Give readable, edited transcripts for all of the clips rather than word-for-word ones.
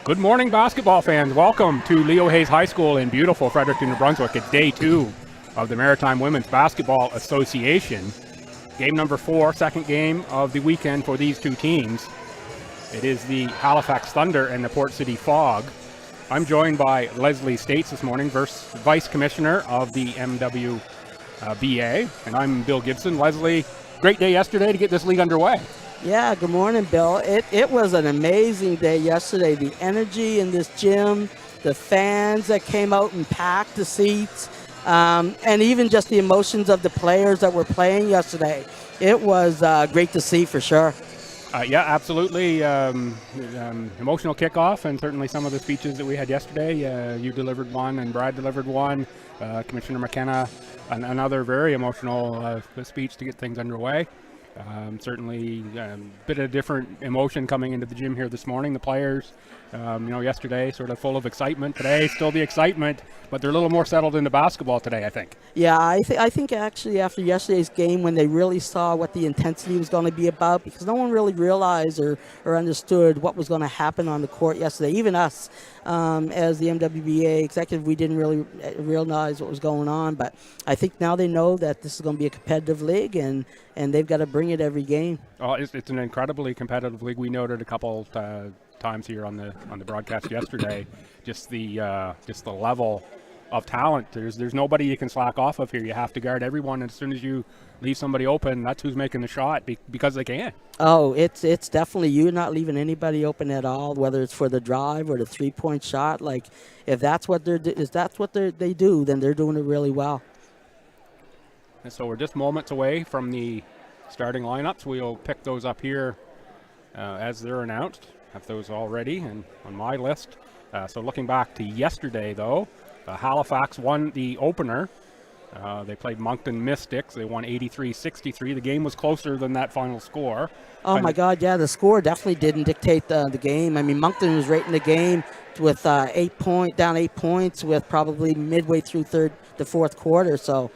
Good morning, basketball fans. Welcome to Leo Hayes High School in beautiful Fredericton, New Brunswick. It's day 2 of the Maritime Women's Basketball Association. Game number 4, second game of the weekend for these two teams. It is the Halifax Thunder and the Port City Fog. I'm joined by Leslie States this morning, Vice Commissioner of the MWBA, and I'm Bill Gibson. Leslie, great day yesterday to get this league underway. Yeah, good morning, Bill. It was an amazing day yesterday. The energy in this gym, the fans that came out and packed the seats, and even just the emotions of the players that were playing yesterday. It was great to see for sure. Yeah, absolutely. Emotional kickoff, and certainly some of the speeches that we had yesterday. You delivered one, and Brad delivered one. Commissioner McKenna, another very emotional speech to get things underway. Certainly a bit of different emotion coming into the gym here this morning. The players, yesterday sort of full of excitement. Today, still the excitement, but they're a little more settled into basketball today, I think. Yeah, I think actually after yesterday's game, when they really saw what the intensity was going to be about, because no one really realized or understood what was going to happen on the court yesterday. Even us, as the MWBA executive, we didn't really realize what was going on. But I think now they know that this is going to be a competitive league, and they've got to bring it every game. Oh, it's an incredibly competitive league. We noted a couple times here on the broadcast yesterday, just the level of talent. There's nobody you can slack off of here. You have to guard everyone, and as soon as you leave somebody open, that's who's making the shot because they can. Oh, it's definitely you're not leaving anybody open at all, whether it's for the drive or the 3-point shot. Like if that's what they do, then they're doing it really well. And so we're just moments away from the starting lineups. We'll pick those up here as they're announced. Have those already and on my list. So looking back to yesterday, though, Halifax won the opener. They played Moncton Mystics. They won 83-63. The game was closer than that final score. Oh, my God, yeah, the score definitely didn't dictate the game. I mean, Moncton was right in the game with down 8 points with probably midway through the fourth quarter. So,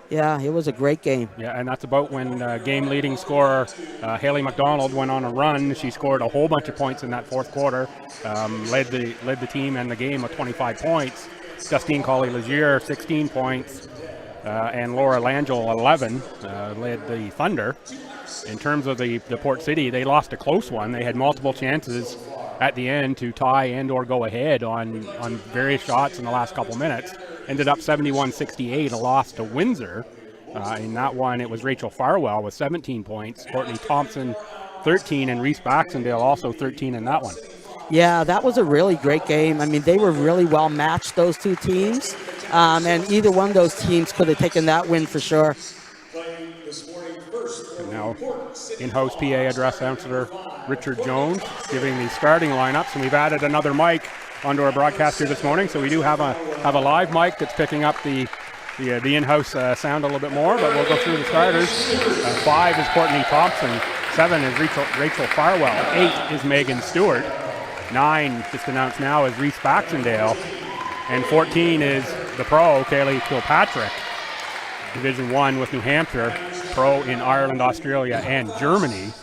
yeah, it was a great game. Yeah, and that's about when game-leading scorer Haley McDonald went on a run. She scored a whole bunch of points in that fourth quarter, led the team and the game with 25 points. Justine Colley-Legier, 16 points, and Laura Langell, 11, led the Thunder. In terms of the Port City, they lost a close one. They had multiple chances at the end to tie and or go ahead on various shots in the last couple minutes. Ended up 71-68, a loss to Windsor. In that one, it was Rachel Farwell with 17 points, Courtney Thompson 13, and Reese Baxendale also 13 in that one. Yeah, that was a really great game. I mean, they were really well matched, those two teams, and either one of those teams could have taken that win for sure. And now, in-house PA address announcer Richard Jones giving the starting lineups, and we've added another mic onto our broadcast here this morning, so we do have a live mic that's picking up the in-house sound a little bit more, but we'll go through the starters. 5 is Courtney Thompson, 7 is Rachel Farwell, 8 is Megan Stewart, 9, just announced now, is Reese Baxendale, and 14 is the pro, Kaylee Kilpatrick, Division 1 with New Hampshire, pro in Ireland, Australia, and Germany.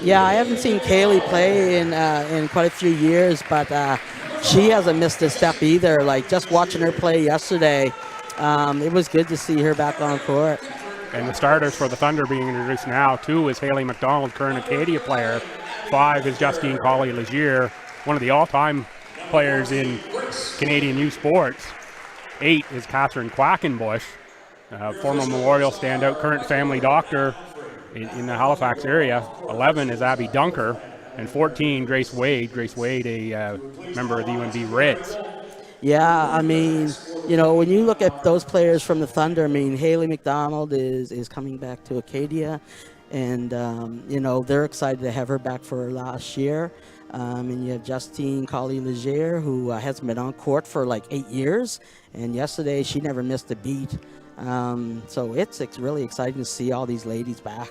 Yeah, I haven't seen Kaylee play in quite a few years, but she hasn't missed a step either. Like just watching her play yesterday, it was good to see her back on the court. And the starters for the Thunder being introduced now, 2 is Haley McDonald, current Acadia player. 5 is Justine Colley-Legier, one of the all-time players in Canadian youth sports. 8 is Catherine Quackenbush, former Memorial standout, current family doctor in the Halifax area. 11 is Abby Dunker, and 14, Grace Wade. Grace Wade, a member of the UNB Reds. Yeah, I mean, when you look at those players from the Thunder, I mean, Haley McDonald is coming back to Acadia, and, they're excited to have her back for her last year. And you have Justine Colley-Legier, who hasn't been on court for like 8 years, and yesterday she never missed a beat. So it's really exciting to see all these ladies back.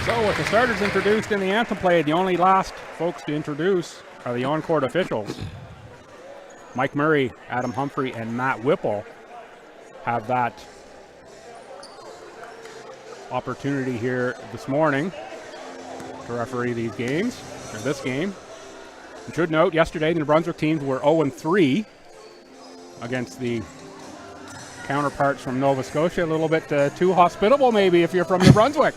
So with the starters introduced in the anthem play, the only last folks to introduce are the on-court officials. Mike Murray, Adam Humphrey, and Matt Whipple have that opportunity here this morning to referee these games, or this game. You should note, yesterday the New Brunswick teams were 0-3 against the counterparts from Nova Scotia. A little bit too hospitable maybe if you're from New Brunswick.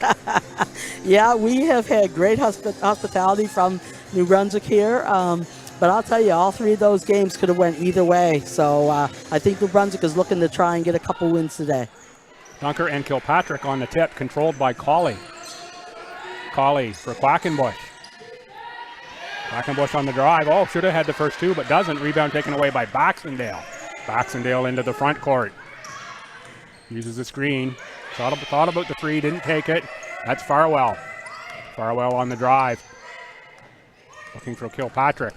Yeah, we have had great hospitality from New Brunswick here. But I'll tell you, all three of those games could have went either way. So I think New Brunswick is looking to try and get a couple wins today. Dunker and Kilpatrick on the tip, controlled by Colley. Colley for Quackenbush. Quackenbush on the drive. Oh, should have had the first two, but doesn't. Rebound taken away by Baxendale. Baxendale into the front court. Uses the screen. Thought about the three, didn't take it. That's Farwell. Farwell on the drive. Looking for Kilpatrick.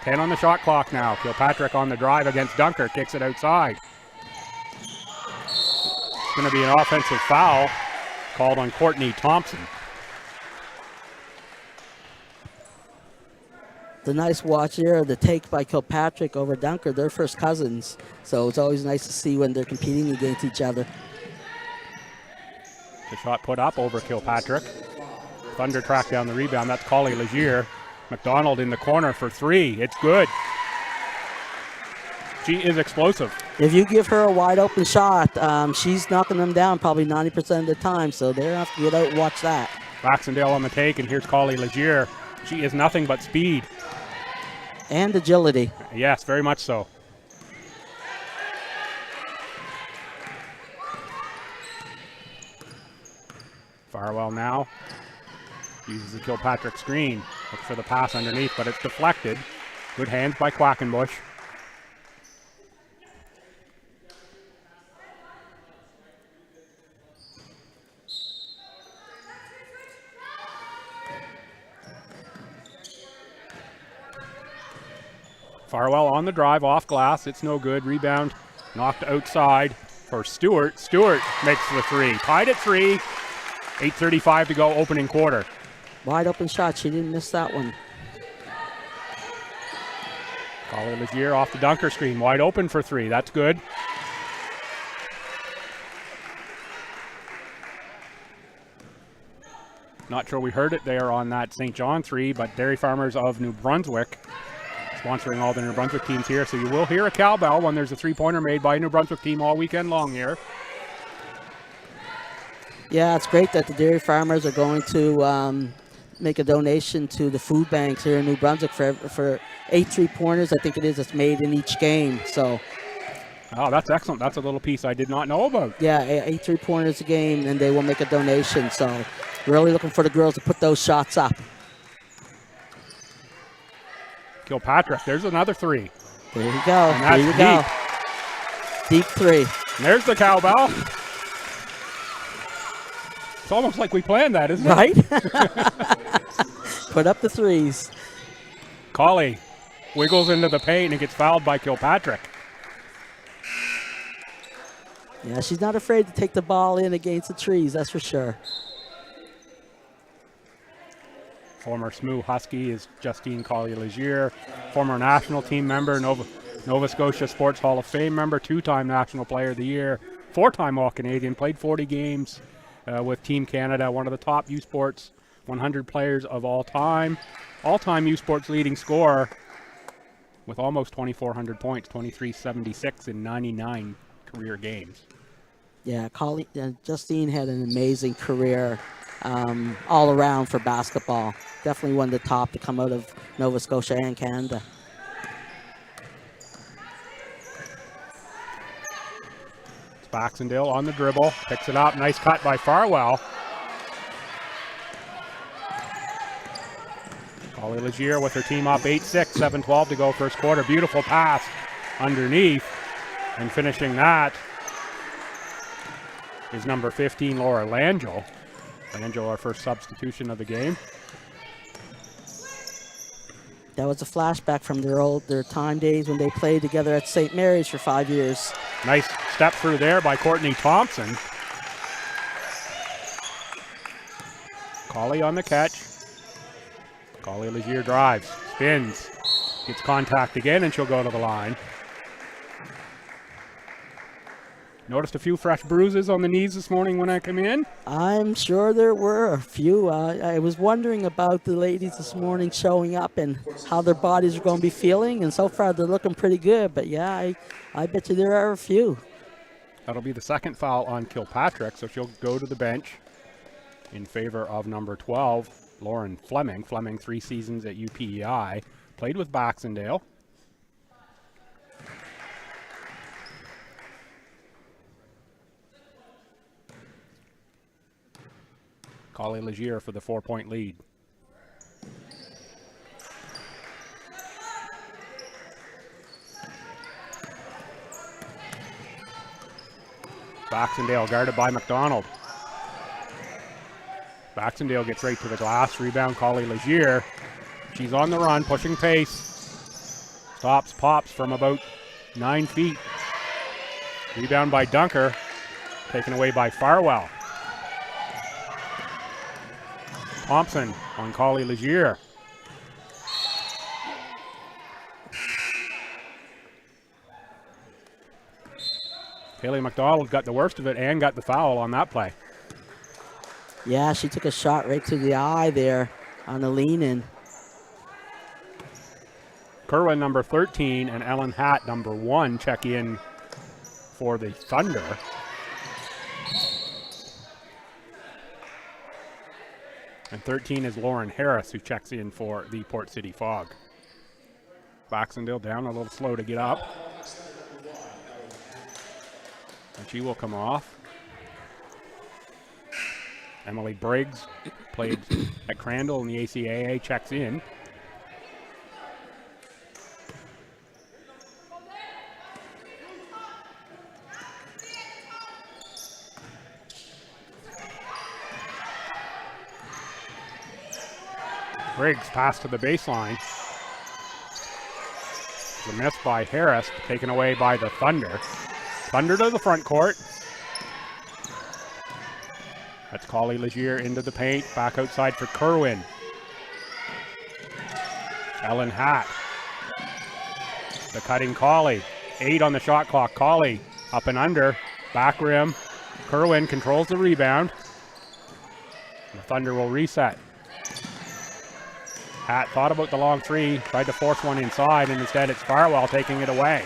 10 on the shot clock now. Kilpatrick on the drive against Dunker. Kicks it outside. It's going to be an offensive foul called on Courtney Thompson. The nice watch here, the take by Kilpatrick over Dunker. They're first cousins. So it's always nice to see when they're competing against each other. The shot put up over Kilpatrick. Thunder track down the rebound. That's Colley Legier. McDonald in the corner for three. It's good. She is explosive. If you give her a wide open shot, she's knocking them down probably 90% of the time. So they have to get out and watch that. Baxendale on the take, and here's Colley Legier. She is nothing but speed. And agility. Yes, very much so. Farwell now uses the Kilpatrick screen. Looks for the pass underneath, but it's deflected. Good hands by Quackenbush. Farwell on the drive, off glass. It's no good. Rebound knocked outside for Stewart. Stewart makes the three. Tied at 3. 8:35 to go, opening quarter. Wide open shot. She didn't miss that one. Colley Legier off the Dunker screen. Wide open for 3. That's good. Not sure we heard it there on that St. John 3, but Dairy Farmers of New Brunswick sponsoring all the New Brunswick teams here. So you will hear a cowbell when there's a three-pointer made by a New Brunswick team all weekend long here. Yeah, it's great that the Dairy Farmers are going to make a donation to the food banks here in New Brunswick for 8 3-pointers, I think it is, that's made in each game. So, oh, that's excellent. That's a little piece I did not know about. Yeah, 8 3-pointers a game, and they will make a donation. So really looking for the girls to put those shots up. Kilpatrick, there's another 3. There you go. And that's there you go. Deep 3. And there's the cowbell. It's almost like we planned that, isn't it? Right? Put up the 3s. Colley wiggles into the paint and gets fouled by Kilpatrick. Yeah, she's not afraid to take the ball in against the trees, that's for sure. Former SMU Husky is Justine Colley Legier, former national team member, Nova Scotia Sports Hall of Fame member, 2-time National Player of the Year, 4-time All-Canadian, played 40 games with Team Canada, one of the top U Sports 100 players of all time U Sports leading scorer with almost 2,400 points, 2,376 in 99 career games. Yeah, Justine had an amazing career all around for basketball. Definitely one of the top to come out of Nova Scotia and Canada. It's Baxendale on the dribble, picks it up, nice cut by Farwell. Colley Legier with her team up 8-6, 7:12 to go first quarter. Beautiful pass underneath, and finishing that is number 15, Laura Langell. Langell, our first substitution of the game. That was a flashback from their time days when they played together at St. Mary's for 5 years. Nice step through there by Courtney Thompson. Collie on the catch. Collie Legier drives, spins, gets contact again, and she'll go to the line. Noticed a few fresh bruises on the knees this morning when I came in. I'm sure there were a few. I was wondering about the ladies this morning showing up and how their bodies are going to be feeling, and so far they're looking pretty good. But yeah, I bet you there are a few. That'll be the second foul on Kilpatrick, so she'll go to the bench in favor of number 12, Lauren Fleming. Fleming, 3 seasons at UPEI, played with Baxendale. Collie Legier for the 4-point lead. Baxendale guarded by McDonald. Baxendale gets right to the glass. Rebound, Collie Legier. She's on the run, pushing pace. Stops, pops from about 9 feet. Rebound by Dunker. Taken away by Farwell. Thompson on Collie Legier. Haley McDonald got the worst of it and got the foul on that play. Yeah, she took a shot right to the eye there on the lean-in. Kerwin, number 13, and Ellen Hatt, number 1, check in for the Thunder. And 13 is Lauren Harris, who checks in for the Port City Fog. Baxendale down a little slow to get up. And she will come off. Emily Briggs played at Crandall in the ACAA, checks in. Briggs pass to the baseline. The miss by Harris, taken away by the Thunder. Thunder to the front court. That's Collie Legier into the paint. Back outside for Kerwin. Ellen Hatt. The cutting Collie. 8 on the shot clock. Collie up and under. Back rim. Kerwin controls the rebound. The Thunder will reset. Hatt thought about the long 3, tried to force one inside, and instead it's Farwell taking it away.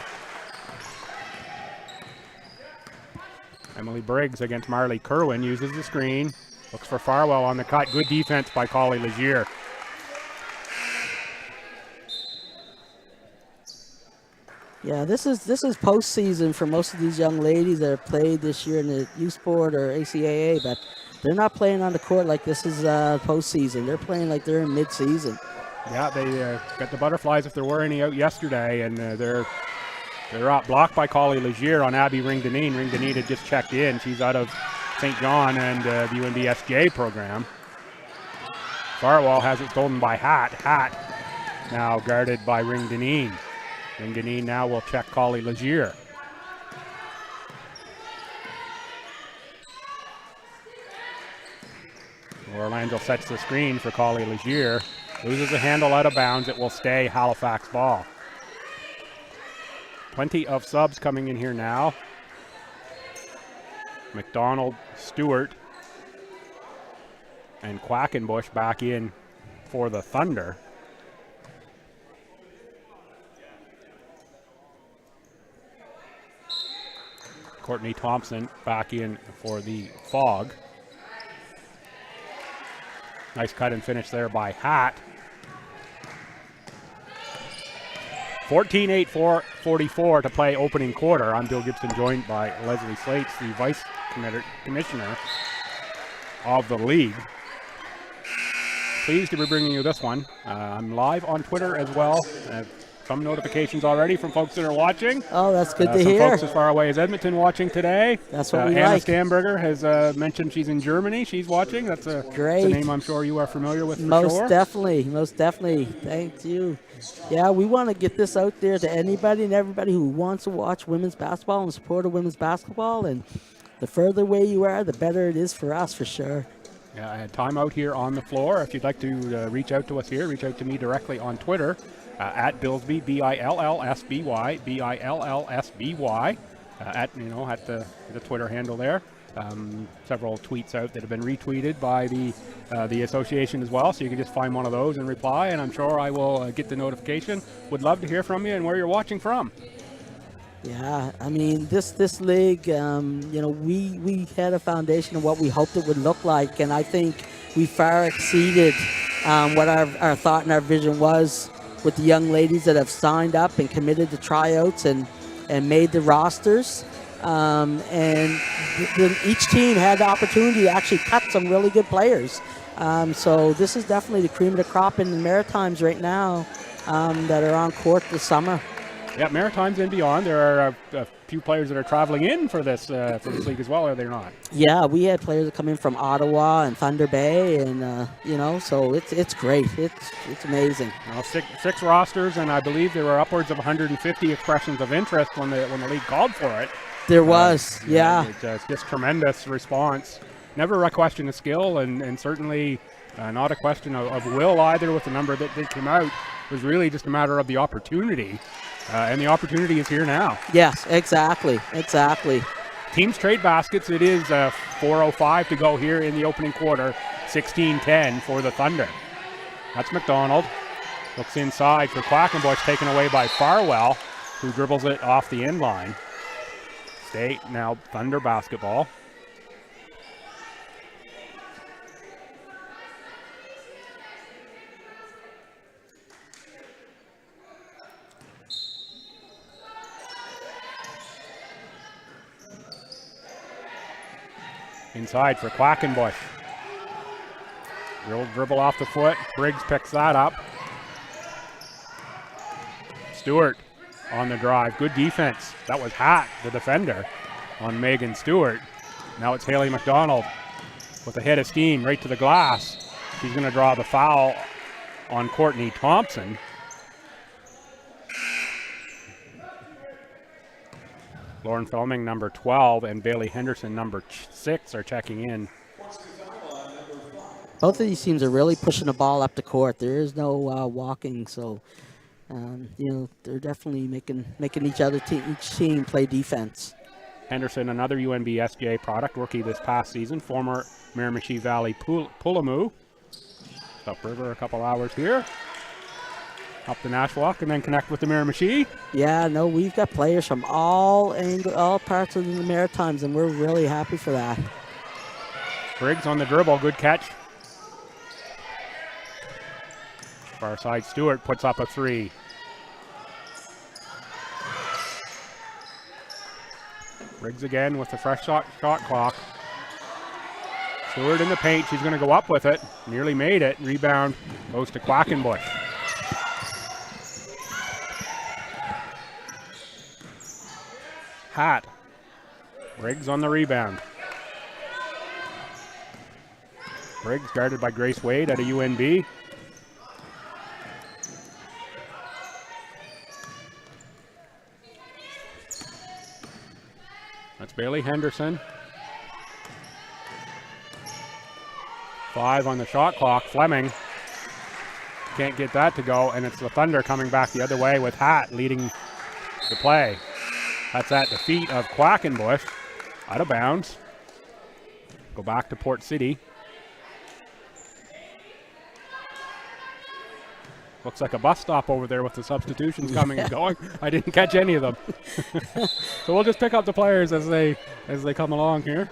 Emily Briggs against Marley Kerwin uses the screen, looks for Farwell on the cut. Good defense by Collie Legier. Yeah, this is postseason for most of these young ladies that have played this year in the U Sport or ACAA, but they're not playing on the court like this is postseason. They're playing like they're in mid-season. Yeah, they got the Butterflies, if there were any, out yesterday, and they're up. Blocked by Collie Legier on Abby Ringdeneen. Ringdeneen had just checked in. She's out of St. John and the UNBSJ program. Farwell has it stolen by Hatt. Hatt now guarded by Ringdeneen. Ringdeneen now will check Collie Legier. Orlando sets the screen for Collie Legier. Loses the handle out of bounds. It will stay Halifax ball. Plenty of subs coming in here now. McDonald, Stewart, and Quackenbush back in for the Thunder. Courtney Thompson back in for the Fog. Nice cut and finish there by Hatt. 14-8-44 to play opening quarter. I'm Bill Gibson, joined by Leslie Slates, the Vice Commissioner of the league. Pleased to be bringing you this one. I'm live on Twitter as well. Some notifications already from folks that are watching. Oh, that's good to some hear. Folks as far away as Edmonton watching today. That's what we Hannah like. Stamberger has mentioned she's in Germany. She's watching. That's a name I'm sure you are familiar with. Most definitely. Thank you. Yeah, we want to get this out there to anybody and everybody who wants to watch women's basketball and support of women's basketball. And the further away you are, the better it is for us, for sure. I had timeout here on the floor. If you'd like to reach out to us here, reach out to me directly on Twitter at Billsby, Billsby, Billsby, at the Twitter handle there. Several tweets out that have been retweeted by the association as well, so you can just find one of those and reply, and I'm sure I will get the notification. Would love to hear from you and where you're watching from. Yeah, I mean, this league, we had a foundation of what we hoped it would look like, and I think we far exceeded what our thought and our vision was with the young ladies that have signed up and committed to tryouts and made the rosters. Each team had the opportunity to actually cut some really good players. So this is definitely the cream of the crop in the Maritimes right now that are on court this summer. Yeah, Maritimes and beyond. There are a few players that are traveling in for this league as well, are they not? Yeah, we had players that come in from Ottawa and Thunder Bay, and so it's great. It's amazing. Well, six rosters, and I believe there were upwards of 150 expressions of interest when the league called for it. There was, yeah. It's just tremendous response. Never a question of skill, and certainly not a question of will either. With the number that came out, it was really just a matter of the opportunity. And the opportunity is here now. Yes, exactly. Teams trade baskets. It is 4:05 to go here in the opening quarter. 16-10 for the Thunder. That's McDonald. Looks inside for Quackenbush, taken away by Farwell, who dribbles it off the end line. State now Thunder basketball. Inside for Quackenbush. Dribble off the foot. Briggs picks that up. Stewart on the drive. Good defense. That was Hatt, the defender, on Megan Stewart. Now it's Haley McDonald with a hit of steam right to the glass. She's going to draw the foul on Courtney Thompson. Lauren Felming, number 12, and Bailey Henderson, number 6, are checking in. Both of these teams are really pushing the ball up the court. There is no walking, so they're definitely making each team play defense. Henderson, another UNB SGA product, rookie this past season, former Miramichi Valley Pulamoo. Upriver, a couple hours here. Up the Nashwauk and then connect with the Miramichi. Yeah, no, we've got players from all parts of the Maritimes, and we're really happy for that. Briggs on the dribble, good catch. Far side, Stewart puts up a 3. Briggs again with the fresh shot clock. Stewart in the paint, she's going to go up with it. Nearly made it. Rebound goes to Quackenbush. Hatt. Briggs on the rebound. Briggs guarded by Grace Wade at a UNB. That's Bailey Henderson. 5 on the shot clock. Fleming can't get that to go, and it's the Thunder coming back the other way with Hatt leading the play. That's at the feet of Quackenbush. Out of bounds. Go back to Port City. Looks like a bus stop over there with the substitutions coming and going. I didn't catch any of them. So we'll just pick up the players as they come along here.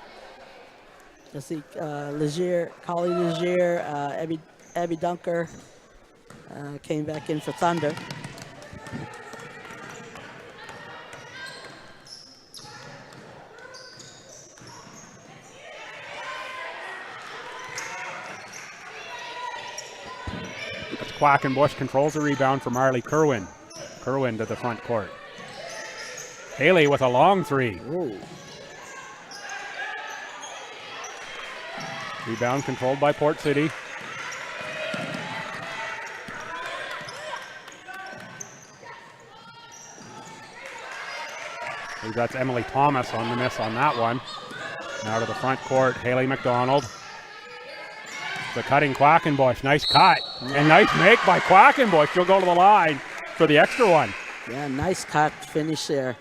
Let's see, Legier, Collie Legier, Abby Dunker came back in for Thunder. Quackenbush controls the rebound for Marley Kerwin. Kerwin to the front court. Haley with a long 3. Ooh. Rebound controlled by Port City. That's Emily Thomas on the miss on that one. Now to the front court, Haley McDonald. The cutting Quackenbush. Nice cut. And nice make by Quackenbush. She'll go to the line for the extra one. Yeah, nice cut finish there.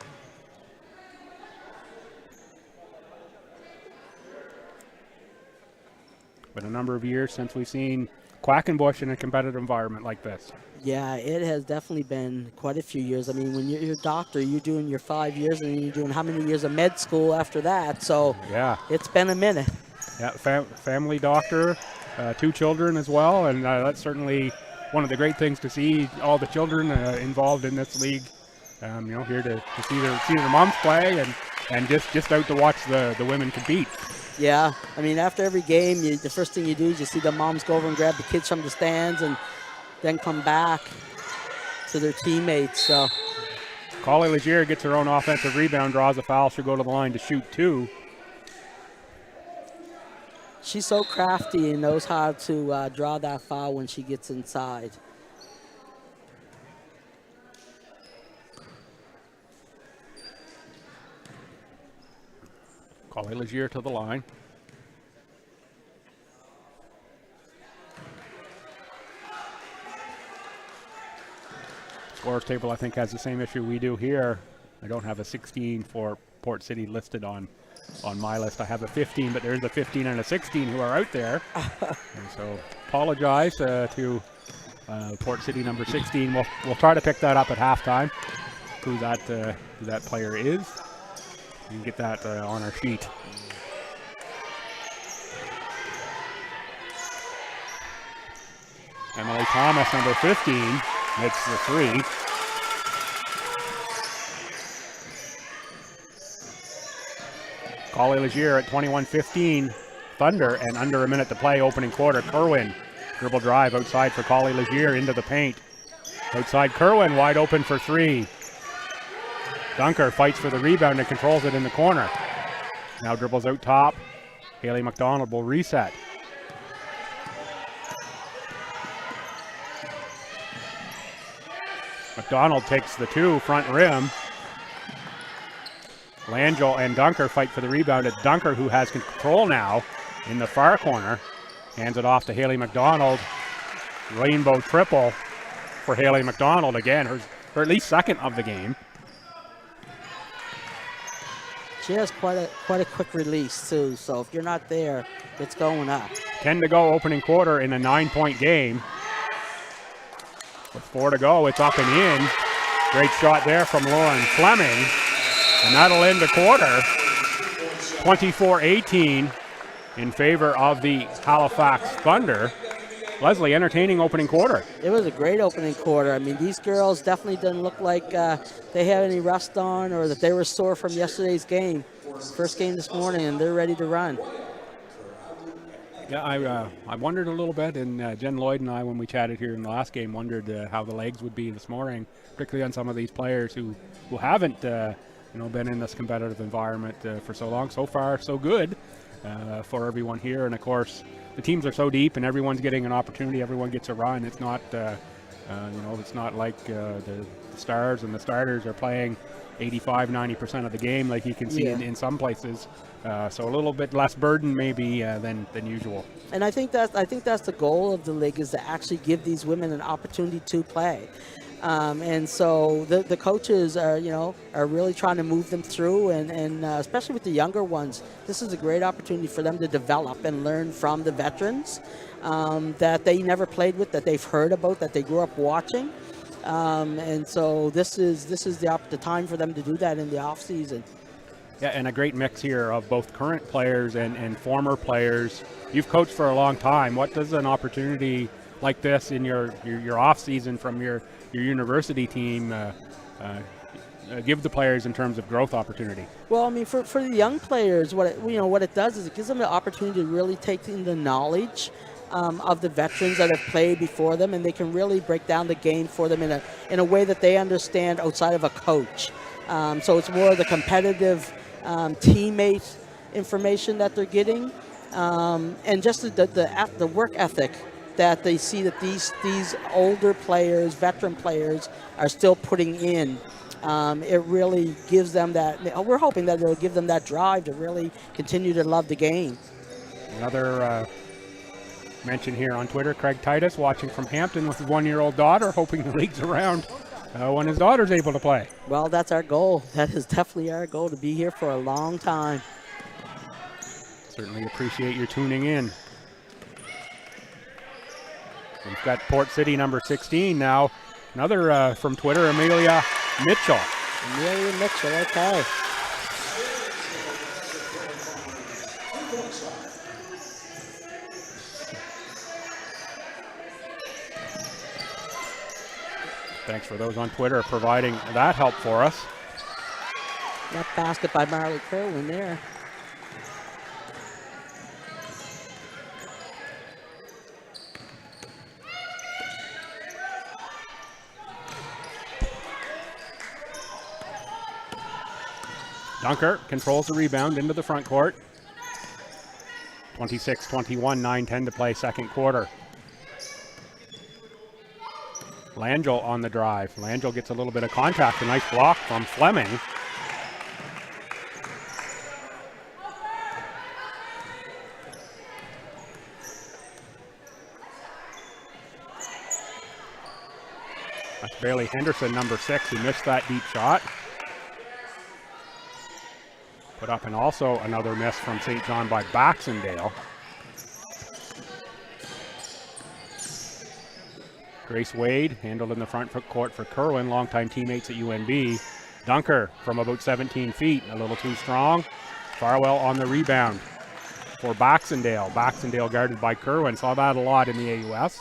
Been a number of years since we've seen Quackenbush in a competitive environment like this. Yeah, it has definitely been quite a few years. I mean, when you're a doctor, you're doing your 5 years, and you're doing how many years of med school after that? So yeah, it's been a minute. Yeah, family doctor, 2 children as well, and that's certainly one of the great things to see all the children involved in this league. Here to see their moms play and just out to watch the women compete. Yeah, I mean, after every game, the first thing you do is you see the moms go over and grab the kids from the stands and then come back to their teammates. So Collie Legier gets her own offensive rebound, draws a foul. She'll go to the line to shoot 2. She's so crafty and knows how to draw that foul when she gets inside. Collie Legier to the line. Scorers table, I think, has the same issue we do here. I don't have a 16 for Port City listed on my list. I have a 15, but there's a 15 and a 16 who are out there. And so apologize to Port City number 16. We'll try to pick that up at halftime, who that player is. You can get that on our sheet. Emily Thomas, number 15, makes the 3. Collie Legier at 21-15, Thunder, and under a minute to play, opening quarter. Kerwin, dribble drive outside for Collie Legier into the paint. Outside Kerwin, wide open for 3. Dunker fights for the rebound and controls it in the corner. Now dribbles out top. Haley McDonald will reset. McDonald takes the 2, front rim. Langell and Dunker fight for the rebound. It's Dunker who has control now in the far corner. Hands it off to Haley McDonald. Rainbow triple for Haley McDonald again, her at least second of the game. She has quite a quick release too, so if you're not there, it's going up. 10 to go, opening quarter in a 9-point game. With 4 to go, it's up and in. Great shot there from Lauren Fleming. And that'll end the quarter. 24-18 in favor of the Halifax Thunder. Leslie, entertaining opening quarter. It was a great opening quarter. I mean, these girls definitely didn't look like they had any rust on or that they were sore from yesterday's game. First game this morning, and they're ready to run. Yeah, I wondered a little bit, and Jen Lloyd and I, when we chatted here in the last game, wondered how the legs would be this morning, particularly on some of these players who haven't been in this competitive environment for so long. So far, so good for everyone here, and of course, the teams are so deep, and everyone's getting an opportunity. Everyone gets a run. It's not, it's not like the stars and the starters are playing 85-90% of the game like you can see in some places. So a little bit less burden maybe than usual. And I think that's the goal of the league, is to actually give these women an opportunity to play. And so the coaches are really trying to move them through, and especially with the younger ones, this is a great opportunity for them to develop and learn from the veterans that they never played with, that they've heard about, that they grew up watching. And so this is the time for them to do that in the off season. Yeah, and a great mix here of both current players and former players. You've coached for a long time. What does an opportunity like this in your off season from your university team give the players in terms of growth opportunity? Well, I mean, for the young players, what it does is it gives them the opportunity to really take in the knowledge of the veterans that have played before them, and they can really break down the game for them in a way that they understand outside of a coach. So it's more of the competitive teammate information that they're getting, and just the work ethic that they see that these older players, veteran players, are still putting in. It really gives them that. We're hoping that it'll give them that drive to really continue to love the game. Mention here on Twitter, Craig Titus watching from Hampton with his 1-year-old daughter, hoping the league's around when his daughter's able to play. Well, that's our goal. That is definitely our goal, to be here for a long time. Certainly appreciate your tuning in. We've got Port City number 16 now. Another from Twitter, Amelia Mitchell. Amelia Mitchell, okay. Thanks for those on Twitter providing that help for us. That basket by Marley Kerwin there. Dunker controls the rebound into the front court. 26-21, 9-10 to play second quarter. Langell on the drive. Langell gets a little bit of contact. A nice block from Fleming. That's Bailey Henderson, number 6, who missed that deep shot. Put up, and also another miss from St. John by Baxendale. Grace Wade handled in the front court for Kerwin, longtime teammates at UNB. Dunker from about 17 feet, a little too strong. Farwell on the rebound for Baxendale. Baxendale guarded by Kerwin. Saw that a lot in the AUS.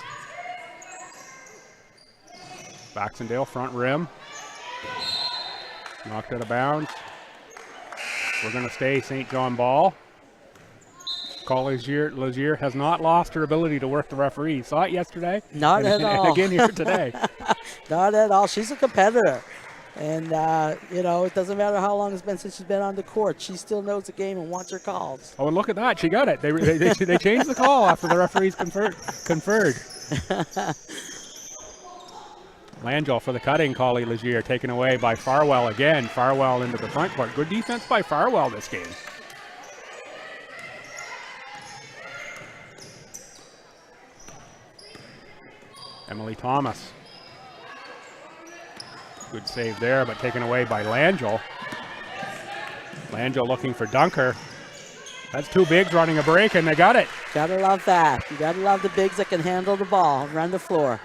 Baxendale front rim. Knocked out of bounds. We're going to stay St. John ball. Lazier has not lost her ability to work the referee. Saw it yesterday. Not at all. And again here today. Not at all. She's a competitor. And, you know, it doesn't matter how long it's been since she's been on the court. She still knows the game and wants her calls. Oh, and look at that. She got it. They changed the call after the referees conferred. Langell for the cutting, Collie Lazier taken away by Farwell again. Farwell into the front court. Good defense by Farwell this game. Emily Thomas. Good save there, but taken away by Langell. Langell looking for Dunker. That's two bigs running a break, and they got it. Gotta love that. You gotta love the bigs that can handle the ball, run the floor.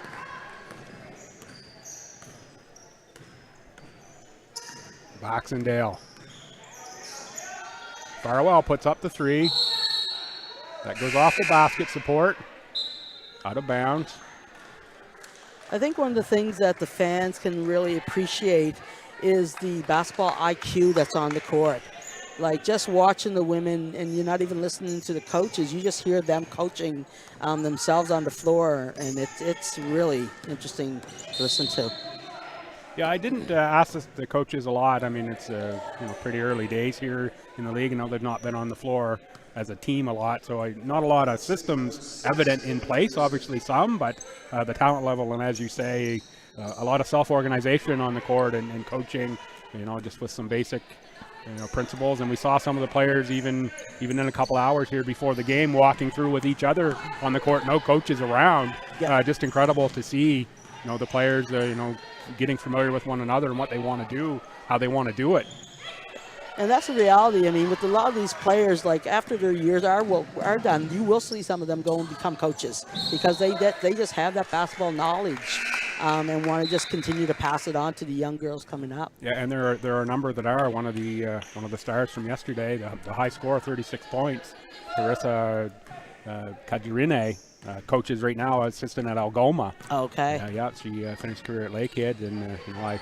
Baxendale. Farwell puts up the three. That goes off the basket support. Out of bounds. I think one of the things that the fans can really appreciate is the basketball IQ that's on the court. Like just watching the women, and you're not even listening to the coaches, you just hear them coaching themselves on the floor, and it's really interesting to listen to. Yeah, I didn't ask the coaches a lot. I mean, it's pretty early days here in the league. I know they've not been on the floor as a team a lot, so not a lot of systems evident in place. Obviously some, but the talent level, and as you say, a lot of self-organization on the court and coaching. Just with some basic principles. And we saw some of the players even in a couple hours here before the game walking through with each other on the court. No coaches around. Yeah. Just incredible to see. The players, getting familiar with one another and what they want to do, how they want to do it. And that's the reality. I mean, with a lot of these players, like after their years are done, you will see some of them go and become coaches because they just have that basketball knowledge and want to just continue to pass it on to the young girls coming up. Yeah, and there are a number that are. One of the stars from yesterday, the high score, 36 points. Carissa Kajirine. Coaches right now, assistant at Algoma. Okay. She finished career at Lakehead, and I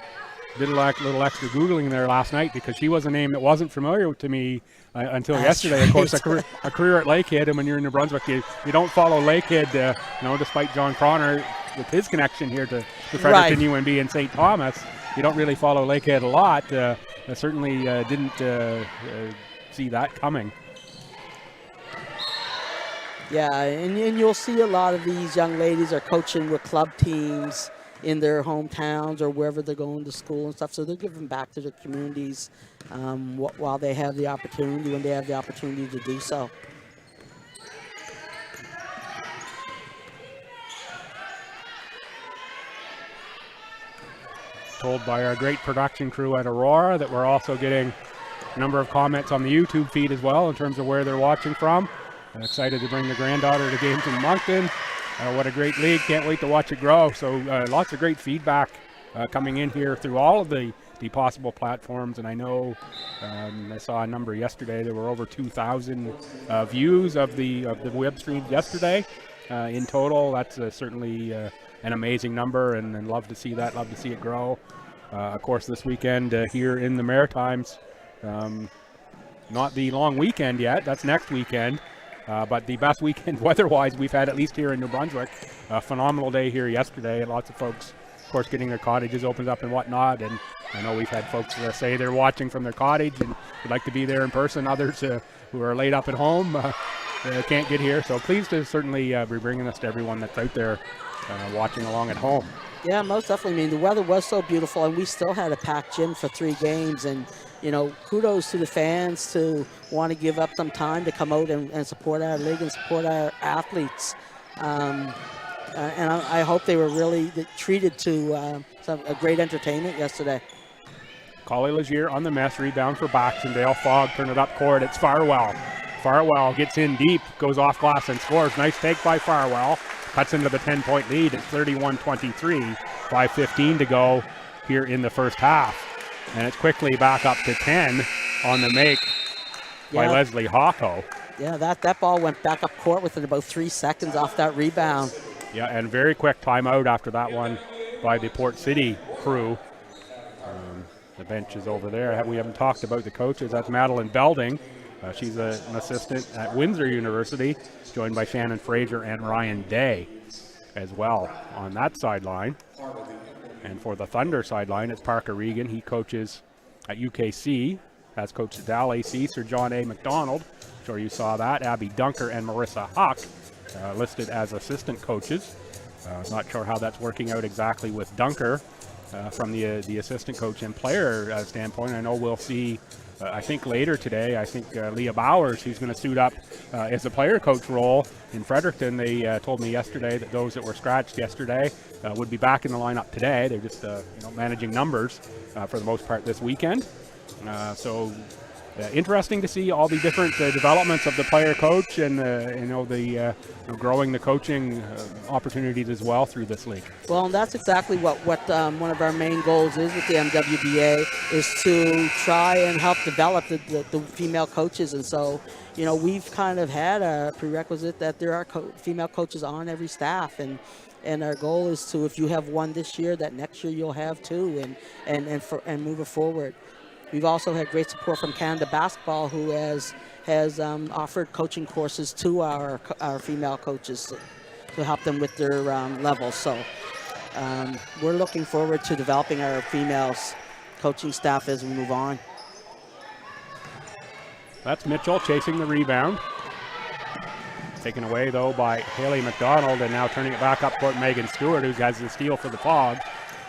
did a little extra Googling there last night because she was a name that wasn't familiar to me until yesterday. Right. Of course, a career at Lakehead, and when you're in New Brunswick, you don't follow Lakehead, despite John Croner with his connection here to Fredericton, UNB, and St. Thomas. You don't really follow Lakehead a lot. I certainly didn't see that coming. Yeah, and you'll see a lot of these young ladies are coaching with club teams in their hometowns or wherever they're going to school and stuff. So they're giving back to their communities while they have the opportunity, when they have the opportunity to do so. told by our great production crew at Aurora that we're also getting a number of comments on the YouTube feed as well in terms of where they're watching from. Excited to bring the granddaughter to games in Moncton. What a great league. Can't wait to watch it grow. So lots of great feedback coming in here through all of the possible platforms. And I know I saw a number yesterday. There were over 2,000 views of the web stream yesterday in total. That's certainly an amazing number, and love to see that. Love to see it grow. Of course, this weekend here in the Maritimes, not the long weekend yet. That's next weekend. But the best weekend weather-wise we've had, at least here in New Brunswick. A phenomenal day here yesterday. Lots of folks, of course, getting their cottages opened up and whatnot. And I know we've had folks say they're watching from their cottage and would like to be there in person. Others who are laid up at home can't get here. So pleased to certainly be bringing this to everyone that's out there watching along at home. Yeah, most definitely. I mean, the weather was so beautiful, and we still had a packed gym for 3 games. And, you know, kudos to the fans to want to give up some time to come out and support our league and support our athletes. And I hope they were really treated to a great entertainment yesterday. Collie Legier on the mess, rebound for Baxendale. Fogg turn it up court. It's Farwell. Farwell gets in deep, goes off glass and scores. Nice take by Farwell. Cuts into the 10-point lead at 31-23. 5:15 to go here in the first half. And it's quickly back up to 10 on the make by Leslie Hawko. Yeah, that ball went back up court within about 3 seconds off that rebound. Yeah, and very quick timeout after that one by the Port City crew. The bench is over there. We haven't talked about the coaches. That's Madeline Belding. She's an assistant at Windsor University, joined by Shannon Fraser and Ryan Day as well on that sideline. And for the Thunder sideline, it's Parker Regan. He coaches at UKC, has coached at Dal AC, Sir John A. McDonald. Sure you saw that. Abby Dunker and Marissa Huck listed as assistant coaches. Not sure how that's working out exactly with Dunker from the assistant coach and player standpoint. I know we'll see, I think later today, Leah Bowers, who's going to suit up as the player coach role in Fredericton. They told me yesterday that those that were scratched yesterday would be back in the lineup today. They're just managing numbers for the most part this weekend. So interesting to see all the different developments of the player coach and growing the coaching opportunities as well through this league. Well, and that's exactly what one of our main goals is with the MWBA, is to try and help develop the female coaches. And so, we've kind of had a prerequisite that there are female coaches on every staff, and our goal is to, if you have one this year, that next year you'll have 2 and move it forward. We've also had great support from Canada Basketball, who has offered coaching courses to our female coaches to help them with their levels. So we're looking forward to developing our females coaching staff as we move on. That's Mitchell chasing the rebound. Taken away, though, by Haley McDonald, and now turning it back up court, Megan Stewart, who has the steal for the Fog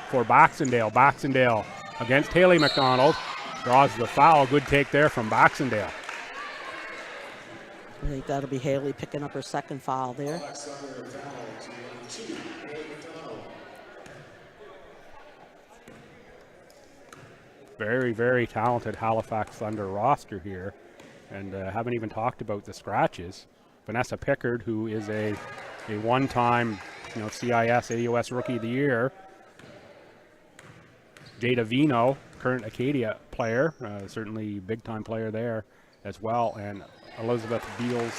for Baxendale. Baxendale against Haley McDonald. Draws the foul. Good take there from Baxendale. I think that'll be Haley picking up her second foul there. Very, very talented Halifax Thunder roster here. And haven't even talked about the scratches. Vanessa Pickard, who is a one-time CIS AUS Rookie of the Year. Jada Vino, current Acadia player, certainly big-time player there as well, and Elizabeth Beals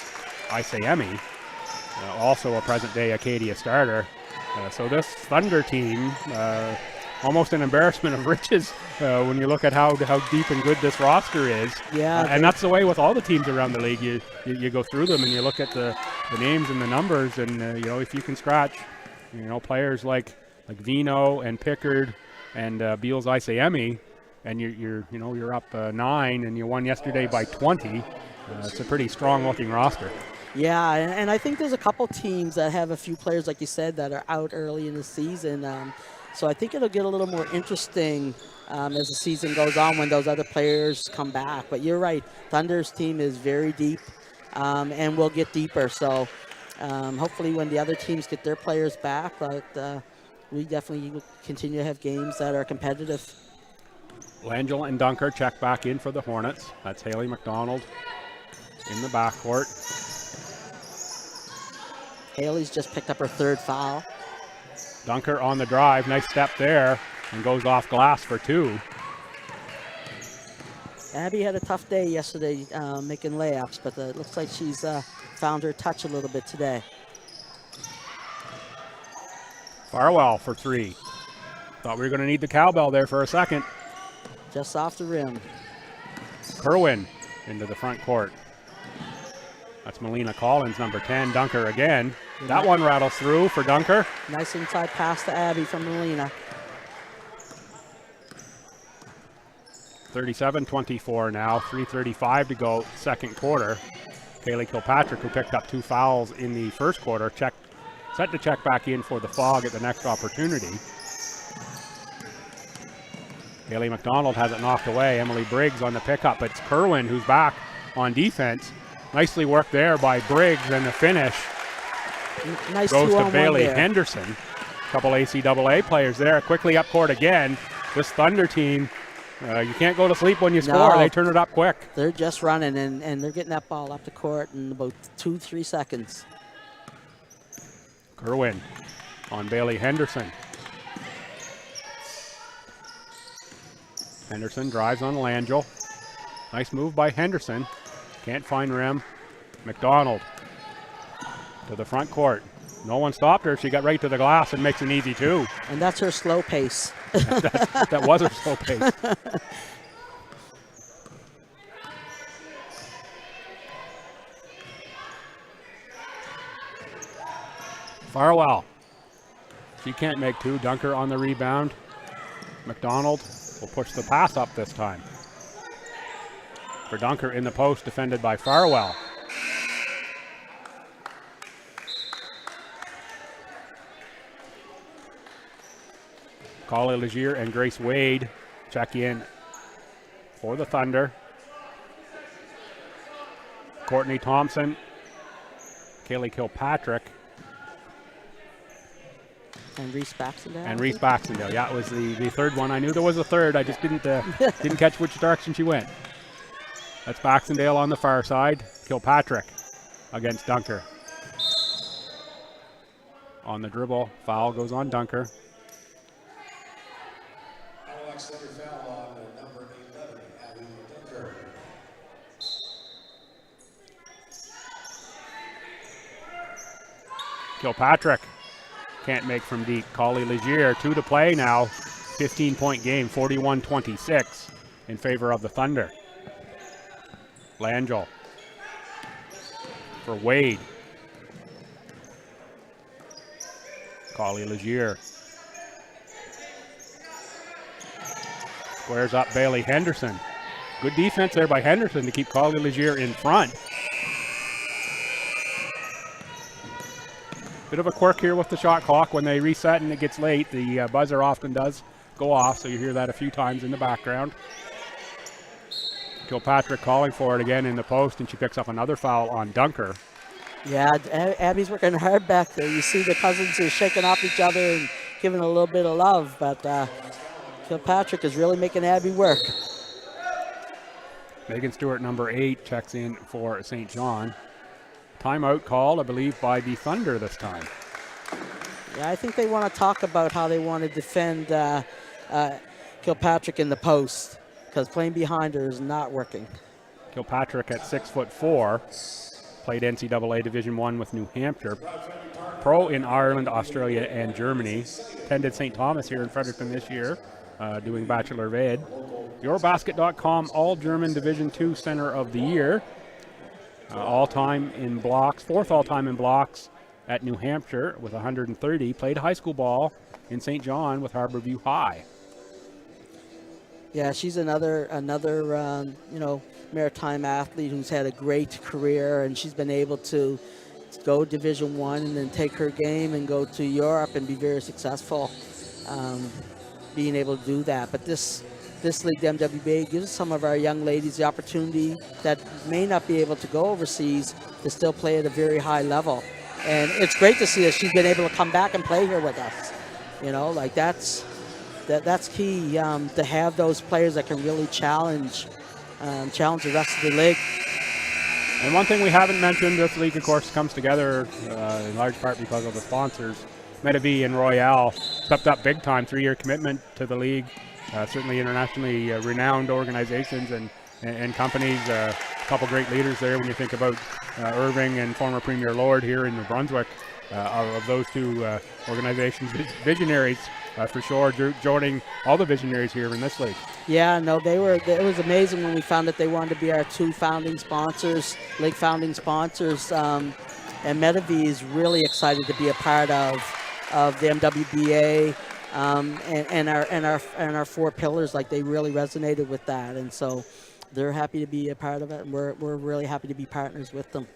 Isayemi, also a present-day Acadia starter. So this Thunder team, almost an embarrassment of riches when you look at how deep and good this roster is. Yeah, and that's the way with all the teams around the league. You go through them and you look at the names and the numbers, and if you can scratch, players like Vino and Pickard and Beals Isayemi, and you're up 9, and you won yesterday by 20. It's a pretty strong-looking roster. Yeah, and I think there's a couple teams that have a few players, like you said, that are out early in the season. So I think it'll get a little more interesting as the season goes on when those other players come back. But you're right, Thunder's team is very deep, and will get deeper. So hopefully when the other teams get their players back, we definitely will continue to have games that are competitive. Langell and Dunker check back in for the Hornets. That's Haley McDonald in the backcourt. Haley's just picked up her 3rd foul. Dunker on the drive, nice step there, and goes off glass for 2. Abby had a tough day yesterday making layups, but it looks like she's found her touch a little bit today. Farwell for 3. Thought we were going to need the cowbell there for a second. Just off the rim. Kerwin into the front court. That's Melina Collins, number 10. Dunker again. That one rattles through for Dunker. Nice inside pass to Abby from Melina. 37-24 now, 3:35 to go, second quarter. Kaylee Kilpatrick, who picked up 2 fouls in the first quarter, set to check back in for the Fog at the next opportunity. Haley McDonald has it knocked away. Emily Briggs on the pickup. It's Kerwin who's back on defense. Nicely worked there by Briggs, and the finish Nice goes to 2-on-1 Bailey there. Henderson. Couple ACAA players there. Quickly up court again. This Thunder team, you can't go to sleep when you score. No. They turn it up quick. They're just running, and they're getting that ball up the court in about 2-3 seconds. Kerwin on Bailey Henderson. Henderson drives on Langell. Nice move by Henderson. Can't find rim. McDonald to the front court. No one stopped her. She got right to the glass and makes an easy 2. And that's her slow pace. That was her slow pace. Farwell. She can't make 2. Dunker on the rebound. McDonald will push the pass up this time. For Dunker in the post, defended by Farwell. Collie Legier and Grace Wade check in for the Thunder. Courtney Thompson, Kaylee Kilpatrick, And Reese Baxendale. and Reese Baxendale. Yeah, it was the third one. I knew there was a third. I just didn't catch which direction she went. That's Baxendale on the far side. Kilpatrick against Dunker. On the dribble, foul goes on Dunker. Kilpatrick can't make from deep. Collie Legier, 2 to play now. 15-point game, 41-26 in favor of the Thunder. Langell for Wade. Collie Legier. Squares up Bailey Henderson. Good defense there by Henderson to keep Collie Legier in front. Bit of a quirk here with the shot clock. When they reset and it gets late, the buzzer often does go off, so you hear that a few times in the background. Kilpatrick calling for it again in the post, and she picks up another foul on Dunker. Yeah, Abby's working hard back there. You see the cousins are shaking off each other and giving a little bit of love, but Kilpatrick is really making Abby work. Megan Stewart, number 8, checks in for St. John. Timeout called, I believe, by the Thunder this time. Yeah, I think they want to talk about how they want to defend Kilpatrick in the post, because playing behind her is not working. Kilpatrick at 6'4", played NCAA Division I with New Hampshire. Pro in Ireland, Australia, and Germany. Attended St. Thomas here in Fredericton this year, doing Bachelor of Ed. YourBasket.com All-German Division II Center of the Year. All-time in blocks, 4th all-time in blocks at New Hampshire with 130. Played high school ball in St. John with Harborview High. Yeah, she's another maritime athlete who's had a great career, and she's been able to go Division I and then take her game and go to Europe and be very successful being able to do that. But this league, the MWBA, gives some of our young ladies the opportunity that may not be able to go overseas to still play at a very high level. And it's great to see that she's been able to come back and play here with us. You know, like that's key to have those players that can really challenge the rest of the league. And one thing we haven't mentioned, this league, of course, comes together in large part because of the sponsors. Metav and Royale stepped up big time, 3-year commitment to the league. Certainly internationally renowned organizations and companies. A couple great leaders there when you think about Irving and former Premier Lord here in New Brunswick. Of those two organizations, visionaries for sure, joining all the visionaries here in this league. Yeah, no, it was amazing when we found that they wanted to be our 2 founding sponsors, league founding sponsors. And Metav is really excited to be a part of the MWBA and our 4 pillars. Like, they really resonated with that, and so they're happy to be a part of it, and we're really happy to be partners with them.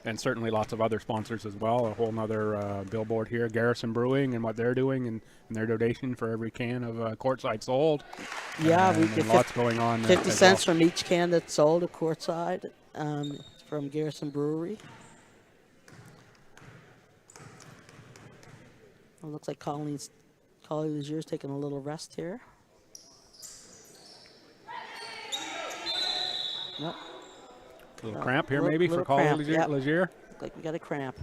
And certainly lots of other sponsors as well. A whole nother billboard here, Garrison Brewing and what they're doing, and their donation for every can of Courtside sold. Yeah, we get lots going on. 50 cents from each can that's sold at Courtside from Garrison Brewery. It looks like Collie Legier's taking a little rest here. Nope. A little cramp here maybe for Collie Legier. Look like we got a cramp.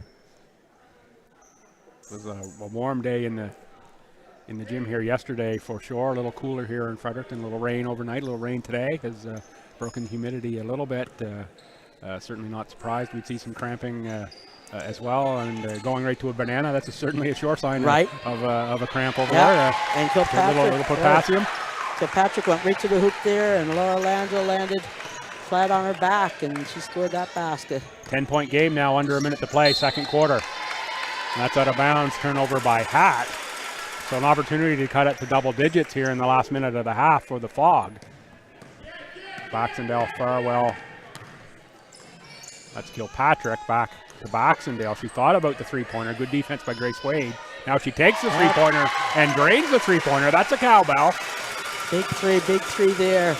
It was a warm day in the gym here yesterday for sure. A little cooler here in Fredericton. A little rain overnight. A little rain today has broken humidity a little bit. Certainly not surprised. We'd see some cramping as well, and going right to a banana. That's certainly a sure sign of a cramp over there. And Kilpatrick. A little potassium. Kilpatrick went right to the hoop there, and Laura Landro landed flat on her back, and she scored that basket. 10-point game now, under a minute to play, second quarter. And that's out of bounds, turnover by Hatt. So an opportunity to cut it to double digits here in the last minute of the half for the Fog. Baxendale Farwell. That's Kilpatrick back to Baxendale. She thought about the three-pointer. Good defense by Grace Wade. Now she takes the three-pointer and drains the three-pointer. That's a cowbell. Big three there.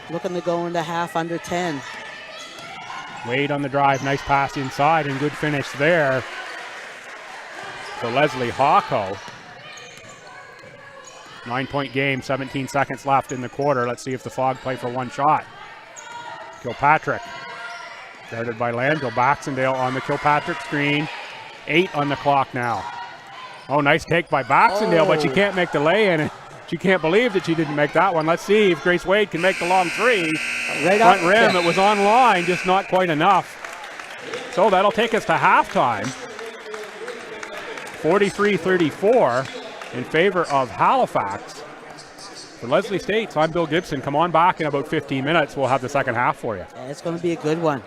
Looking to go into half under 10. Wade on the drive, nice pass inside and good finish there for Leslie Hawko. 9-point game, 17 seconds left in the quarter. Let's see if the Fog play for one shot. Kilpatrick, guarded by Landro. Baxendale on the Kilpatrick screen. 8 on the clock now. Oh, nice take by Baxendale, but she can't make the lay-in. She can't believe that she didn't make that one. Let's see if Grace Wade can make the long three. Right front rim, it was on line, just not quite enough. So that'll take us to halftime. 43-34 in favor of Halifax. For Leslie States, I'm Bill Gibson. Come on back in about 15 minutes. We'll have the second half for you. Yeah, it's going to be a good one.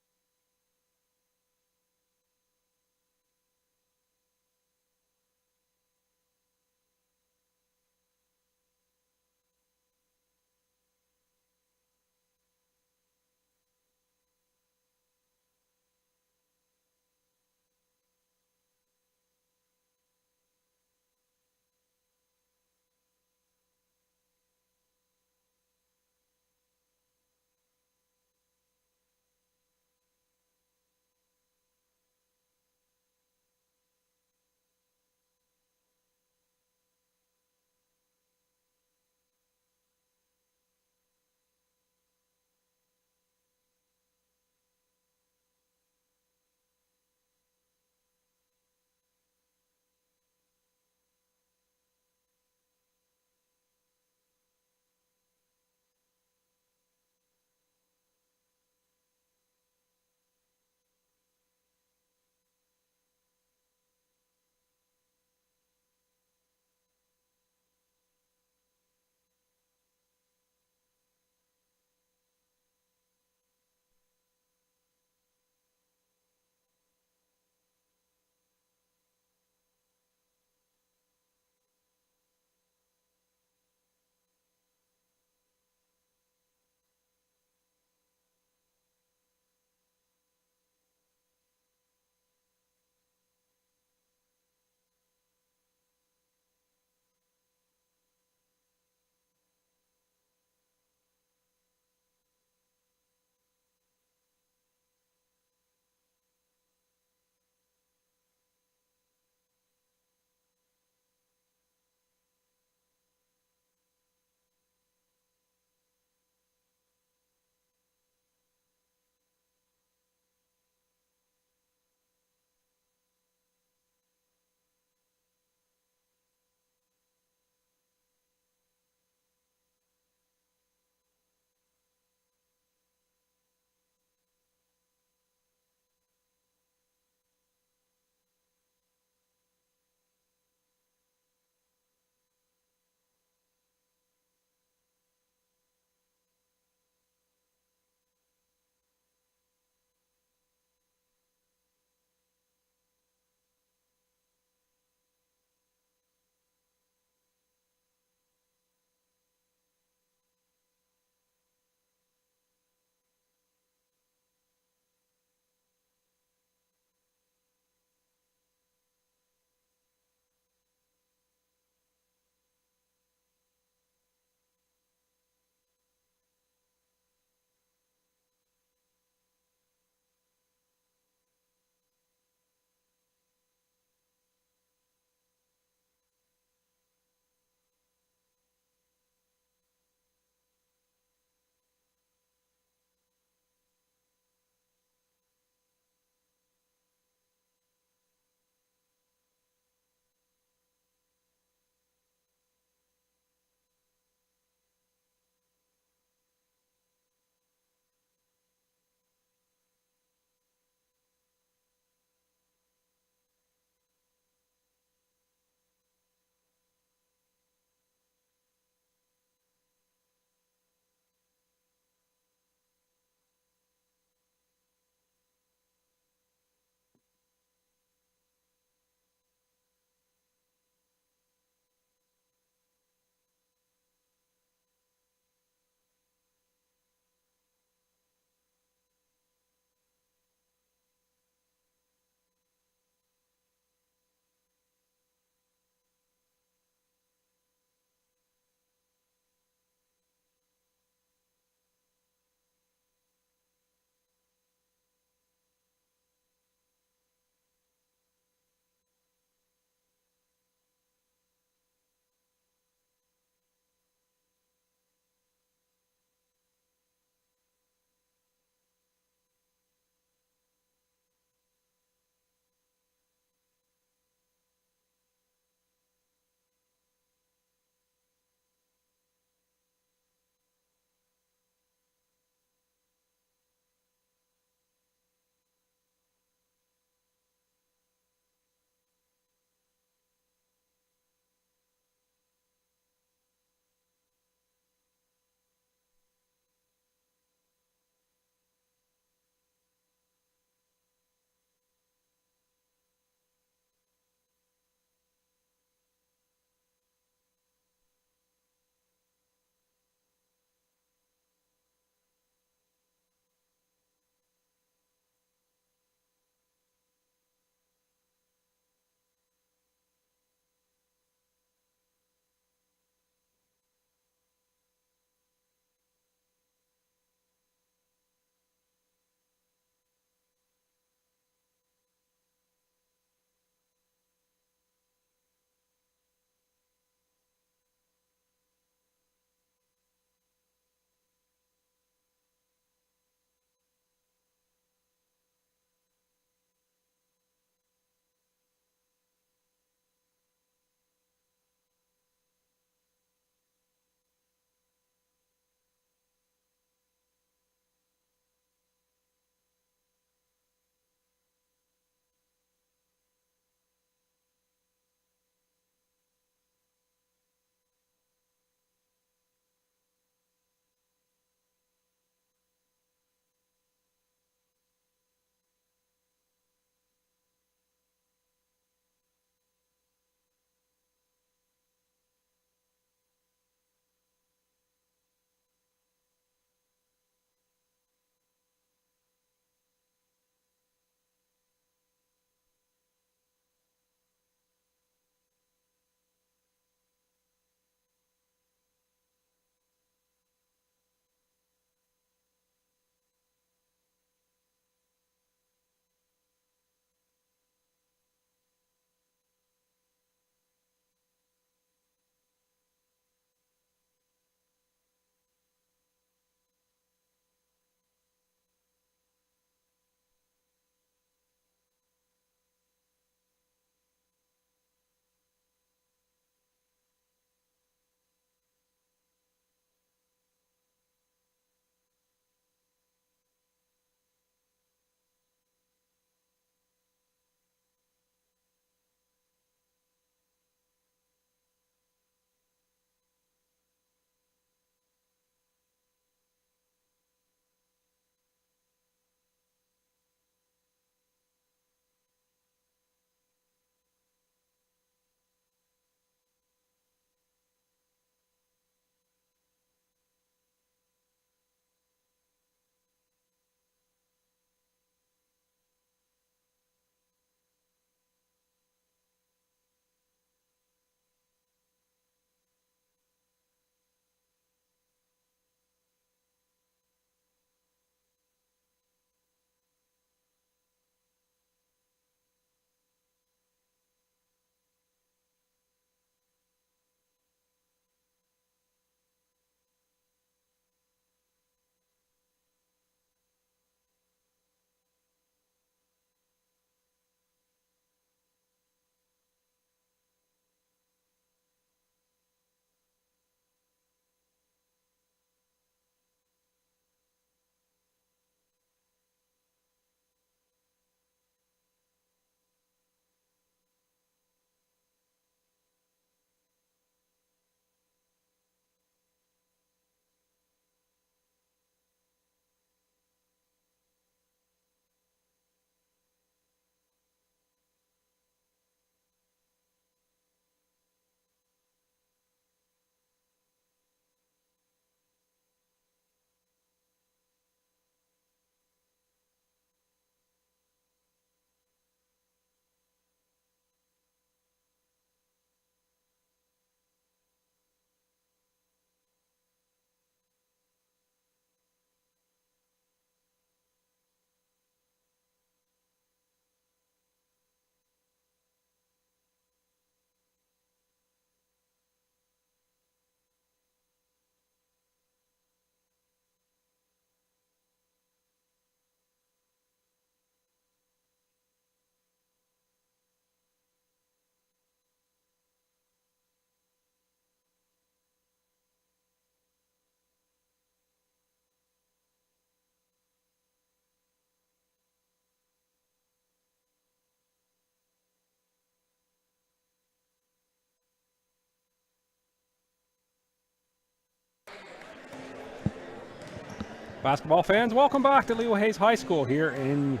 Basketball fans, welcome back to Leo Hayes High School here in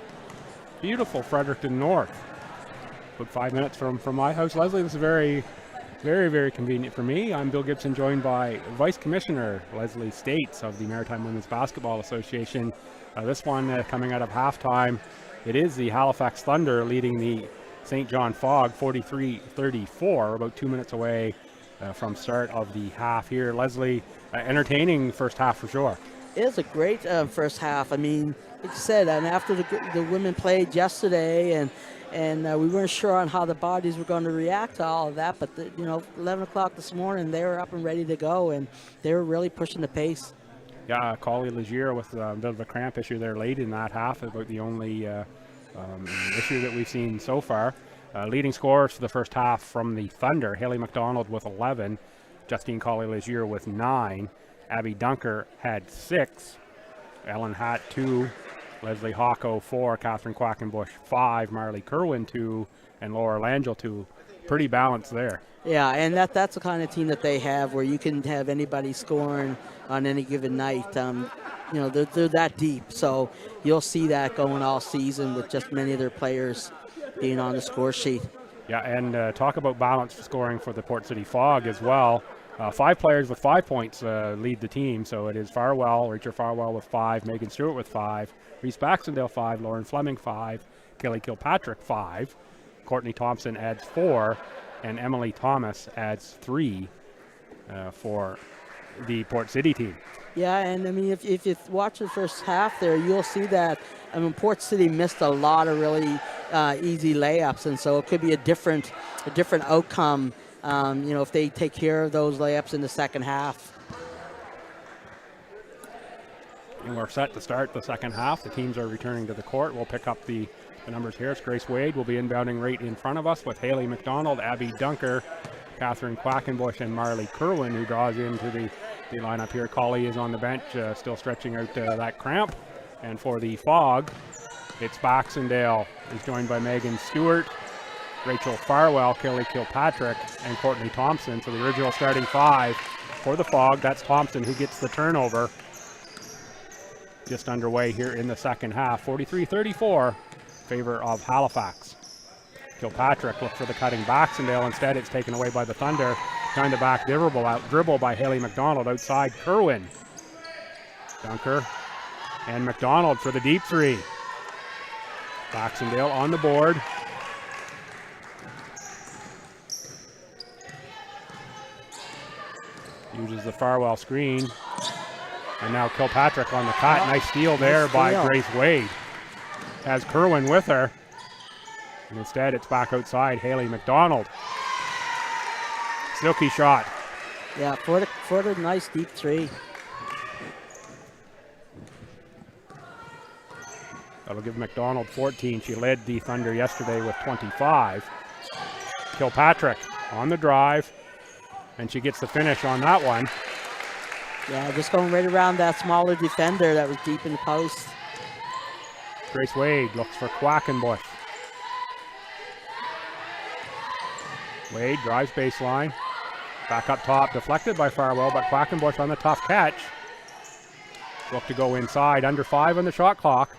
beautiful Fredericton North. About 5 minutes from my house, Leslie. This is very, very convenient for me. I'm Bill Gibson, joined by Vice Commissioner Leslie States of the Maritime Women's Basketball Association. This one coming out of halftime. It is the Halifax Thunder leading the St. John Fog 43-34, about 2 minutes away from start of the half here. Leslie, entertaining first half for sure. It was a great first half. I mean, like you said, and after the women played yesterday, and we weren't sure on how the bodies were going to react to all of that, but 11 o'clock this morning, they were up and ready to go, and they were really pushing the pace. Yeah, Collie Legier with a bit of a cramp issue there late in that half, about the only issue that we've seen so far. Leading scorers for the first half from the Thunder, Haley McDonald with 11, Justine Collie Legier with 9, Abby Dunker had 6, Ellen Hatt 2, Leslie Hawko 4, Catherine Quackenbush 5, Marley Kerwin 2, and Laura Langell 2. Pretty balanced there. Yeah, and that's the kind of team that they have, where you can have anybody scoring on any given night. They're that deep, so you'll see that going all season with just many of their players being on the score sheet. Yeah, and talk about balanced scoring for the Port City Fog as well. 5 players with 5 points lead the team, so it is Rachel Farwell with 5, Megan Stewart with 5, Reese Baxendale 5, Lauren Fleming 5, Kelly Kilpatrick 5, Courtney Thompson adds 4, and Emily Thomas adds 3 for the Port City team. Yeah, and I mean, if you watch the first half there, you'll see that, Port City missed a lot of really easy layups, and so it could be a different outcome, if they take care of those layups in the second half. And we're set to start the second half. The teams are returning to the court. We'll pick up the numbers here. It's Grace Wade will be inbounding right in front of us with Haley McDonald, Abby Dunker, Catherine Quackenbush, and Marley Kerwin, who draws into the lineup here. Collie is on the bench, still stretching out that cramp. And for the Fog, it's Baxendale, who's joined by Megan Stewart, Rachel Farwell, Kelly Kilpatrick, and Courtney Thompson. So the original starting 5 for the Fog. That's Thompson who gets the turnover. Just underway here in the second half. 43-34, favor of Halifax. Kilpatrick looks for the cutting Baxendale. Instead, it's taken away by the Thunder. Trying to back dribble by Haley McDonald outside Kerwin. Dunker and McDonald for the deep 3. Baxendale on the board. Uses the Farwell screen. And now Kilpatrick on the cut. Nice steal there by Grace Wade. Has Kerwin with her. And instead, it's back outside Haley McDonald. Silky shot. Yeah, for the nice deep 3. That'll give McDonald 14. She led the Thunder yesterday with 25. Kilpatrick on the drive. And she gets the finish on that one. Yeah, just going right around that smaller defender that was deep in the post. Grace Wade looks for Quackenbush. Wade drives baseline. Back up top, deflected by Farwell, but Quackenbush on the tough catch. Look to go inside, under 5 on the shot clock.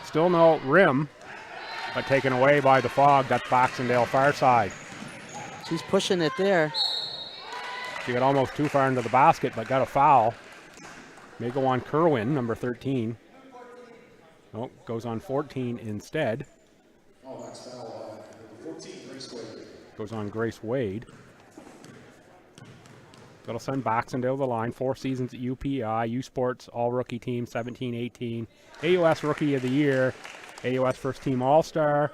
Still no rim, but taken away by the Fog. That's Baxendale far side. She's pushing it there. She got almost too far into the basket, but got a foul. May go on Kerwin, number 13. Oh, goes on 14 instead. Oh, that's foul. Number 14, Grace Wade. Goes on Grace Wade. That'll send Baxendale the line. 4 seasons at UPI, U Sports All-Rookie Team, 17-18. AOS Rookie of the Year, AOS First Team All-Star,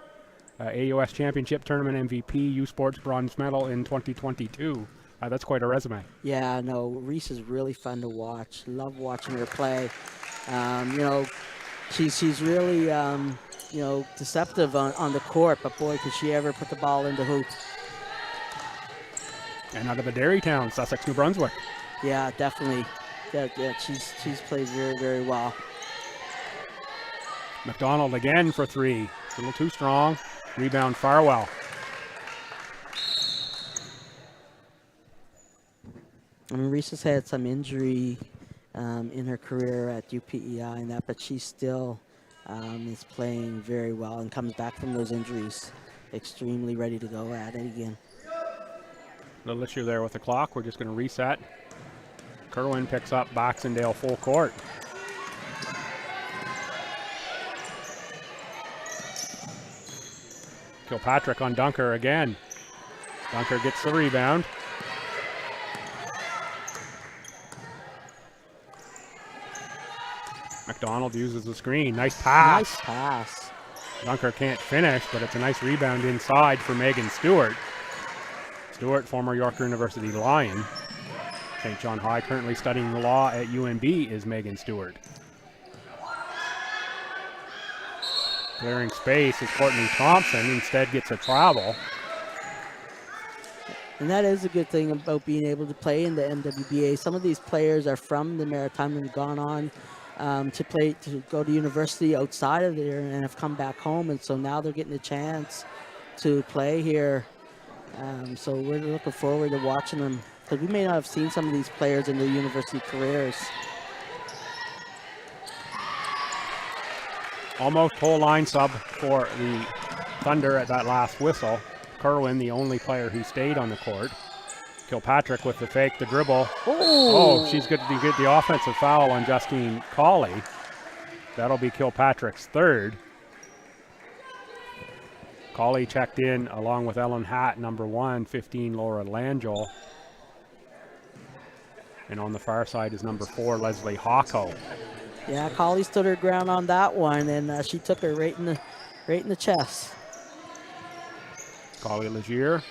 AOS Championship Tournament MVP, U Sports Bronze Medal in 2022. That's quite a resume. Yeah, no, Reese is really fun to watch. Love watching her play. She's really, deceptive on the court, but boy, could she ever put the ball in the hoop. And out of the dairy town, Sussex, New Brunswick. Yeah, definitely. Yeah, she's played very, very well. McDonald again for 3. A little too strong. Rebound Farwell. I mean, Reese has had some injury in her career at UPEI and that, but she still is playing very well and comes back from those injuries extremely ready to go at it again. Little issue there with the clock. We're just going to reset. Kerwin picks up Baxendale full court. Kilpatrick on Dunker again. Dunker gets the rebound. McDonald uses the screen. Nice pass. Nice pass. Dunker can't finish, but it's a nice rebound inside for Megan Stewart. Stewart, former York University Lion. St. John High, currently studying law at UNB, is Megan Stewart. Clearing space is Courtney Thompson. Instead gets a travel. And that is a good thing about being able to play in the MWBA. Some of these players are from the Maritime and have gone on to go to university outside of there and have come back home. And so now they're getting a chance to play here. So we're looking forward to watching them, because we may not have seen some of these players in their university careers. Almost whole line sub for the Thunder at that last whistle. Kerwin, the only player who stayed on the court. Kilpatrick with the fake, the dribble. Oh, she's going to get the offensive foul on Justine Colley. That'll be Kilpatrick's third. Colley checked in along with Ellen Hatt, number 1, 15, Laura Langell. And on the far side is number 4, Leslie Hawko. Yeah, Colley stood her ground on that one, and she took her right in the chest. Colley Legier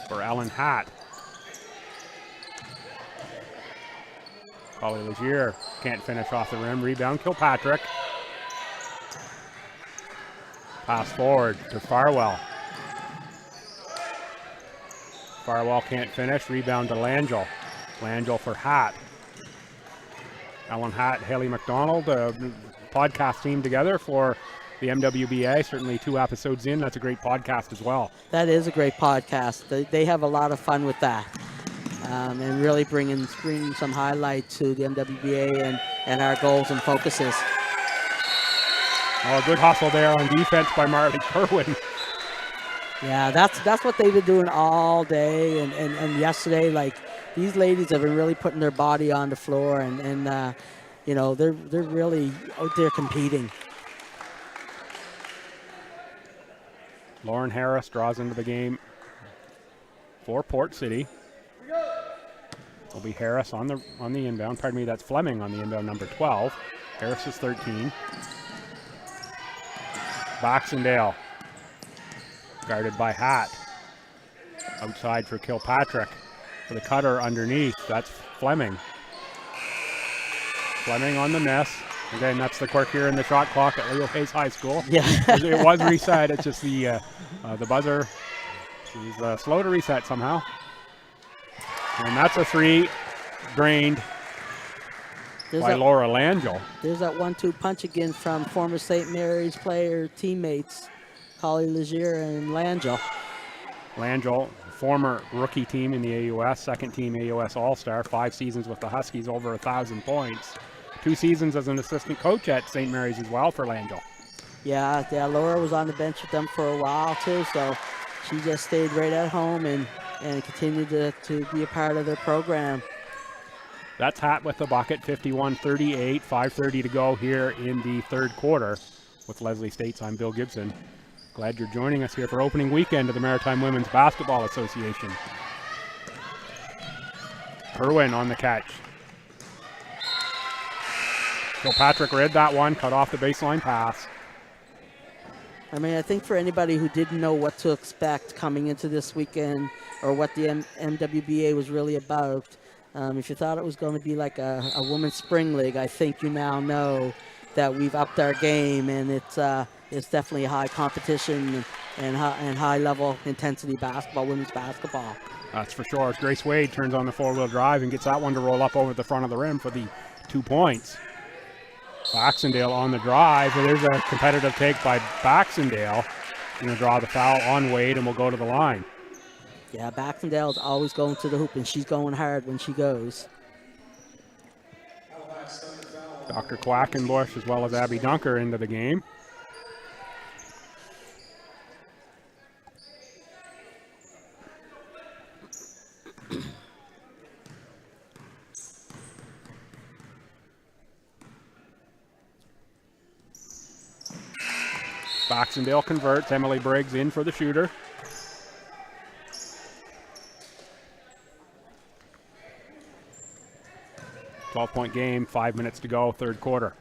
for Ellen Hatt. Colley Legier can't finish off the rim. Rebound Kilpatrick. Pass forward to Farwell. Farwell can't finish. Rebound to Langell. Langell for Hatt. Ellen Hatt, Haley McDonald, podcast team together for the MWBA. Certainly 2 episodes in. That's a great podcast as well. That is a great podcast. They have a lot of fun with that, and really bringing some highlight to the MWBA and our goals and focuses. Oh, a good hustle there on defense by Marley Kerwin. Yeah, that's what they've been doing all day and yesterday. Like, these ladies have been really putting their body on the floor, and you know, they're really out there competing. Lauren Harris draws into the game for Port City. It'll be Harris on the inbound. Pardon me, that's Fleming on the inbound, number 12. Harris is 13. Baxendale, guarded by Hatt. Outside for Kilpatrick. For the cutter underneath, that's Fleming. Fleming on the miss. Again, that's the quirk here in the shot clock at Leo Hayes High School. Yeah. It was reset. It's just the buzzer. She's slow to reset somehow. And that's a 3 drained by Laura Langell. There's that 1-2 punch again from former St. Mary's player teammates, Colley Legier and Langell. Langell, former rookie team in the AUS, second team AUS All-Star, 5 seasons with the Huskies, over 1,000 points. 2 seasons as an assistant coach at St. Mary's as well for Langell. Yeah, Laura was on the bench with them for a while too, so she just stayed right at home and continued to be a part of their program. That's Hatt with the bucket, 51-38, 5:30 to go here in the third quarter. With Leslie States, I'm Bill Gibson. Glad you're joining us here for opening weekend of the Maritime Women's Basketball Association. Kerwin on the catch. Kilpatrick read that one, cut off the baseline pass. I mean, I think for anybody who didn't know what to expect coming into this weekend or what the MWBA was really about, if you thought it was going to be like a women's spring league, I think you now know that we've upped our game, and it's definitely high competition and high level intensity basketball, women's basketball. That's for sure. As Grace Wade turns on the 4-wheel drive and gets that one to roll up over the front of the rim for the 2 points. Baxendale on the drive. There's a competitive take by Baxendale. Going to draw the foul on Wade and will go to the line. Yeah, Baxendale's always going to the hoop, and she's going hard when she goes. Dr. Quackenbush as well as Abby Dunker into the game. Baxendale converts. Emily Briggs in for the shooter. .12 game, 5 minutes to go, third quarter.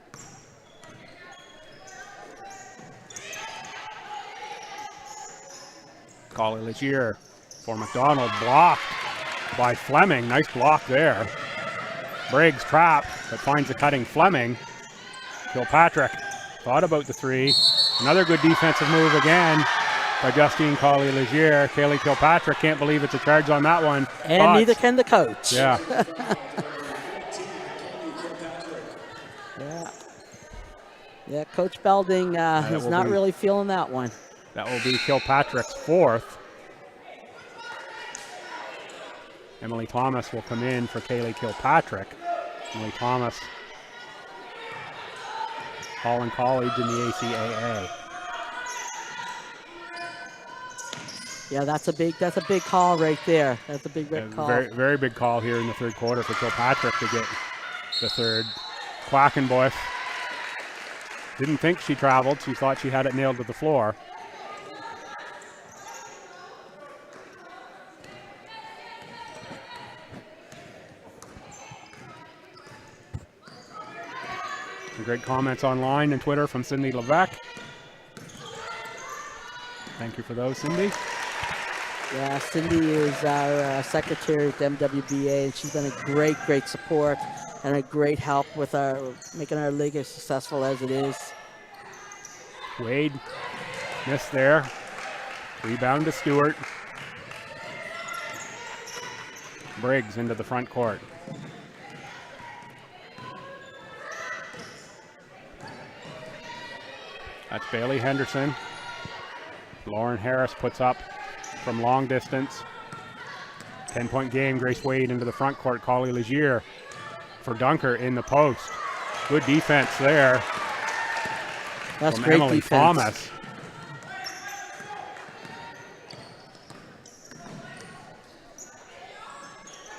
Collie Legier for McDonald, blocked by Fleming. Nice block there. Briggs trapped, but finds the cutting Fleming. Kilpatrick thought about the three. Another good defensive move again by Justine Collie Legier. Kaylee Kilpatrick can't believe it's a charge on that one. And neither can the coach. Yeah. Yeah, Coach Belding is not really feeling that one. That will be Kilpatrick's fourth. Emily Thomas will come in for Kaylee Kilpatrick. Emily Thomas, Holland College in the ACAA. Yeah, that's a big call right there. That's a big call. Very, very big call here in the third quarter for Kilpatrick to get the third. Quackenbush didn't think she traveled. She thought she had it nailed to the floor. Some great comments online and Twitter from Cindy Levesque. Thank you for those, Cindy. Yeah, Cindy is our secretary at the MWBA, and she's been a great support and a great help with making our league as successful as it is. Wade missed there. Rebound to Stewart. Briggs into the front court. That's Bailey Henderson. Lauren Harris puts up from long distance. 10-point game, Grace Wade into the front court. Collie Legier for Dunker in the post. Good defense there. That's from great Emily defense. Thomas.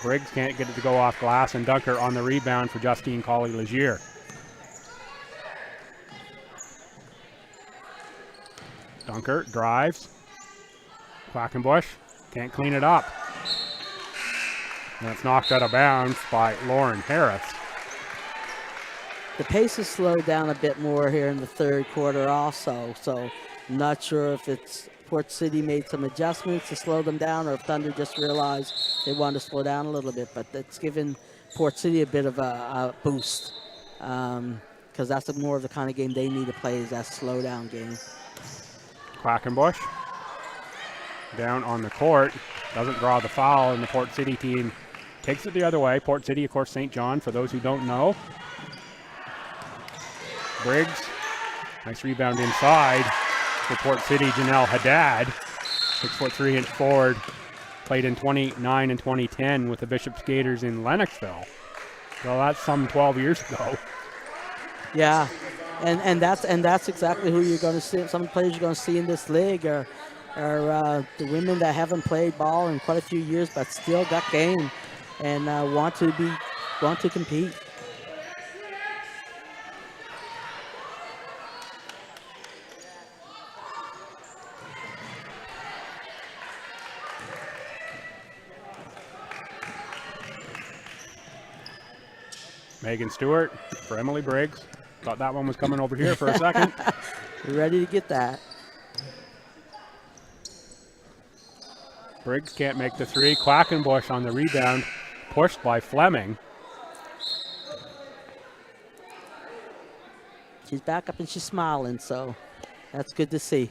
Briggs can't get it to go off glass, and Dunker on the rebound for Justine Collie Legier. Dunker drives. Quackenbush can't clean it up. And it's knocked out of bounds by Lauren Harris. The pace has slowed down a bit more here in the third quarter also, so I'm not sure if it's Port City made some adjustments to slow them down or if Thunder just realized they wanted to slow down a little bit, but it's given Port City a bit of a boost because that's more of the kind of game they need to play, is that slow down game. Quackenbush down on the court, doesn't draw the foul, and the Port City team takes it the other way. Port City, of course, St. John, for those who don't know. Briggs, nice rebound inside for Port City. Janelle Haddad, 6'3" forward, played in 2009 and 2010 with the Bishop Skaters in Lennoxville. So that's some 12 years ago. Yeah, and that's exactly who you're going to see. Some players you're going to see in this league are the women that haven't played ball in quite a few years, but still got game and want to compete. Megan Stewart for Emily Briggs. Thought that one was coming over here for a second. We're ready to get that. Briggs can't make the three. Quackenbush on the rebound, pushed by Fleming. She's back up and she's smiling, so that's good to see.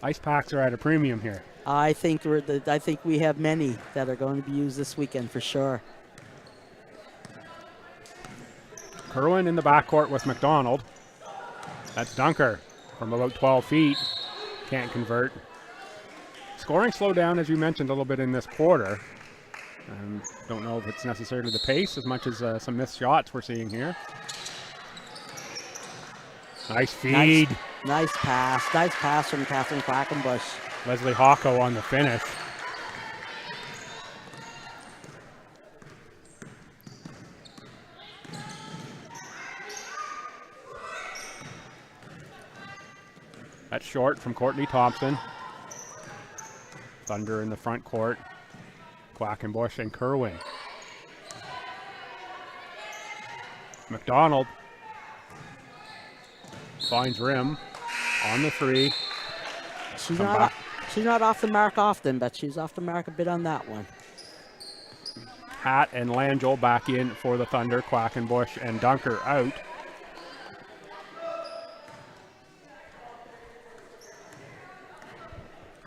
Ice packs are at a premium here. I think we have many that are going to be used this weekend for sure. Kerwin in the backcourt with McDonald. That's Dunker. from about 12 feet. Can't convert. Scoring slowed down, as you mentioned, a little bit in this quarter. Don't know if it's necessarily the pace as much as some missed shots we're seeing here. Nice feed. Nice pass from Catherine Quackenbush. Leslie Hocko on the finish. That's short from Courtney Thompson. Thunder in the front court. Quackenbush and Kerwin. McDonald finds rim on the three. She's not off the mark often, but she's off the mark a bit on that one. Hatt and Langell back in for the Thunder. Quackenbush and Dunker out.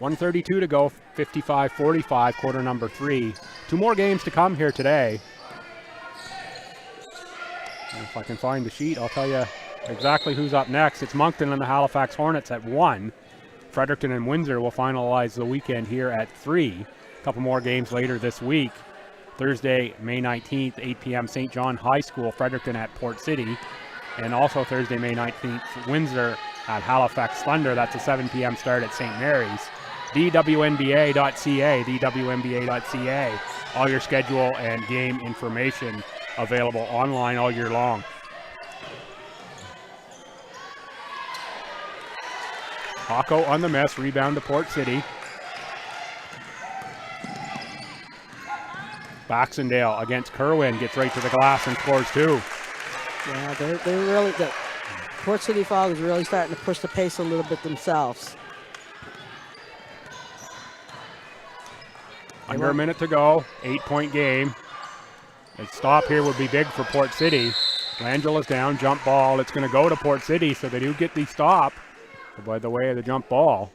.132 to go, 55-45, quarter number 3. 2 more games to come here today. And if I can find the sheet, I'll tell you exactly who's up next. It's Moncton and the Halifax Hornets at 1. Fredericton and Windsor will finalize the weekend here at 3. A couple more games later this week. Thursday, May 19th, 8 p.m., St. John High School, Fredericton at Port City. And also Thursday, May 19th, Windsor at Halifax Thunder. That's a 7 p.m. start at St. Mary's. DWNBA.ca, DWNBA.ca. All your schedule and game information available online all year long. Hocko on the miss, rebound to Port City. Baxendale against Kerwin, gets right to the glass and scores 2. Yeah, they're really, the Port City Fog is really starting to push the pace a little bit themselves. Under a minute to go, 8-point game. A stop here would be big for Port City. Langell is down, jump ball. It's going to go to Port City, so they do get the stop by the way of the jump ball.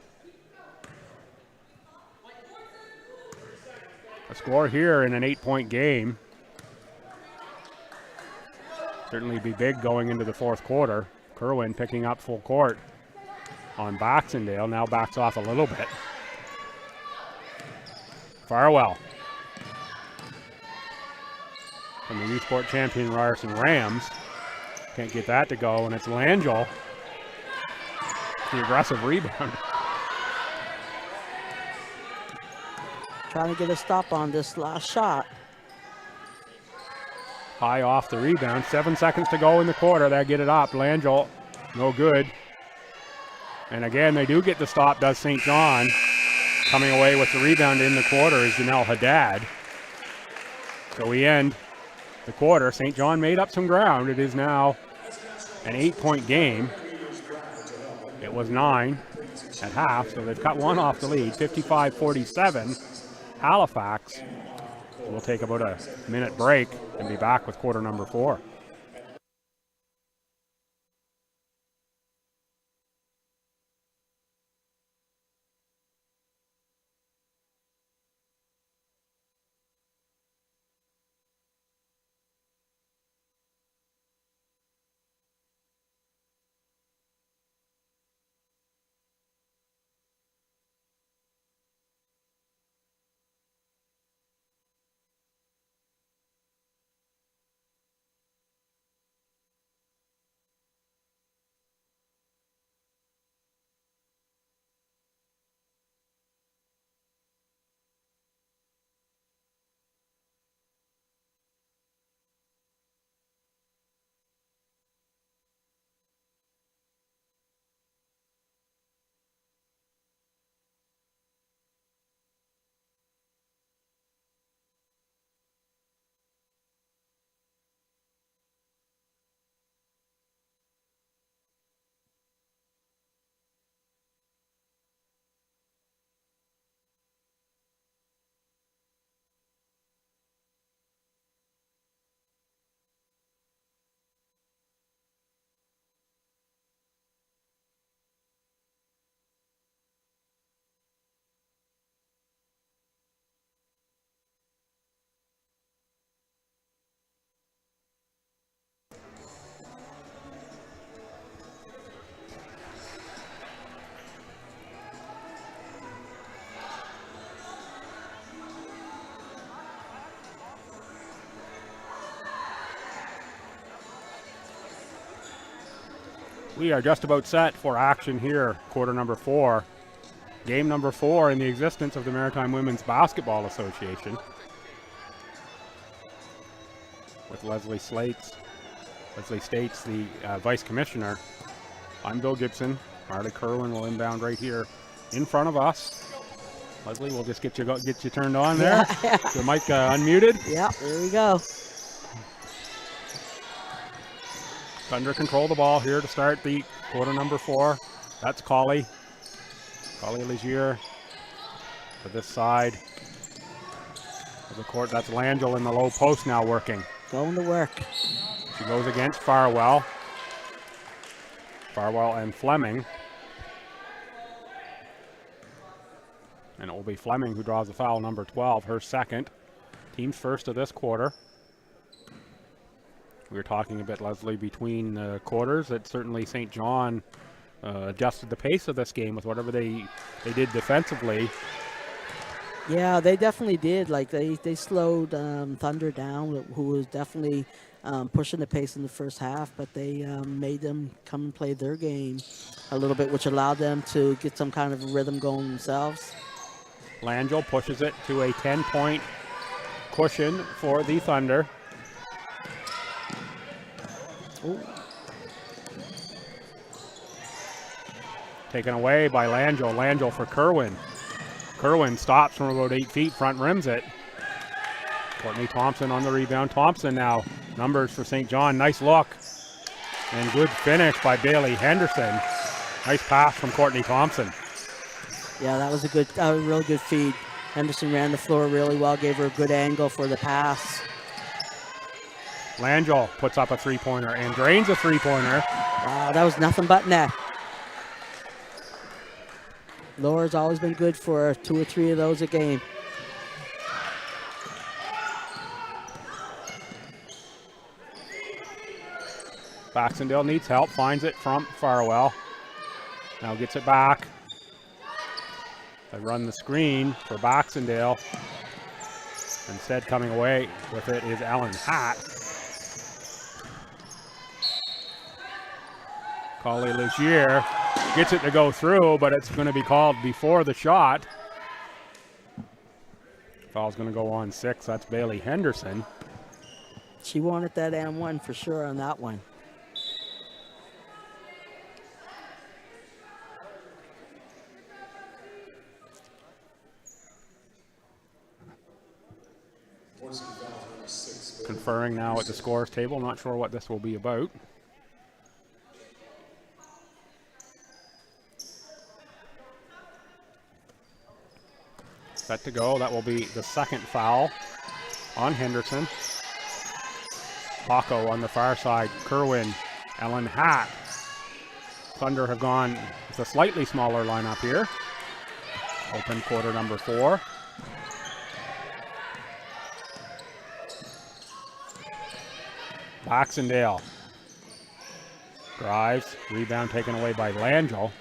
A score here in an 8-point game. Certainly be big going into the fourth quarter. Kerwin picking up full court on Baxendale. Now backs off a little bit. Farwell from the U Sport champion Ryerson Rams. Can't get that to go, and it's Langell. The aggressive rebound. Trying to get a stop on this last shot. High off the rebound. 7 seconds to go in the quarter. They get it up. Langell, no good. And again, they do get the stop, does St. John. Coming away with the rebound in the quarter is Janelle Haddad. So we end the quarter. St. John made up some ground. It is now an 8-point game. It was 9 at half, so they've cut one off the lead, 55-47. Halifax will take about a minute break and be back with quarter number 4. We are just about set for action here, quarter number 4. Game number 4 in the existence of the Maritime Women's Basketball Association. With Leslie States, the Vice Commissioner. I'm Bill Gibson. Marley Kerwin will inbound right here in front of us. Leslie, we'll just get you turned on there. Your mic unmuted. Yeah, there we go. Thunder control the ball here to start the quarter number 4. That's Collie Legier to this side of the court. That's Langell in the low post now working. Going to work. She goes against Farwell and Fleming. And it will be Fleming who draws the foul, number 12, her second. Team's first of this quarter. We were talking a bit, Leslie, between quarters that certainly St. John adjusted the pace of this game with whatever they did defensively. Yeah, they definitely did. Like they slowed Thunder down, who was definitely pushing the pace in the first half, but they made them come and play their game a little bit, which allowed them to get some kind of rhythm going themselves. Langell pushes it to a 10-point cushion for the Thunder. Ooh. Taken away by Langell. Langell for Kerwin. Kerwin stops from about 8 feet, front rims it. Courtney Thompson on the rebound. Thompson now, numbers for St. John. Nice look. And good finish by Bailey Henderson. Nice pass from Courtney Thompson. Yeah, that was a real good feed. Henderson ran the floor really well, gave her a good angle for the pass. Langell puts up a three-pointer and drains a three-pointer. Wow, that was nothing but net. Laura's always been good for 2 or 3 of those a game. Baxendale needs help, finds it from Farwell. Now gets it back. They run the screen for Baxendale. Instead, coming away with it is Ellen Hatt. Collie Legier gets it to go through, but it's going to be called before the shot. Foul's going to go on 6. That's Bailey Henderson. She wanted that and 1 for sure on that one. Conferring now at the scores table. Not sure what this will be about. Set to go. That will be the second foul on Henderson. Paco on the far side. Kerwin, Ellen Hatt. Thunder have gone with a slightly smaller lineup here. Open quarter number 4. Baxendale drives, rebound taken away by Langell.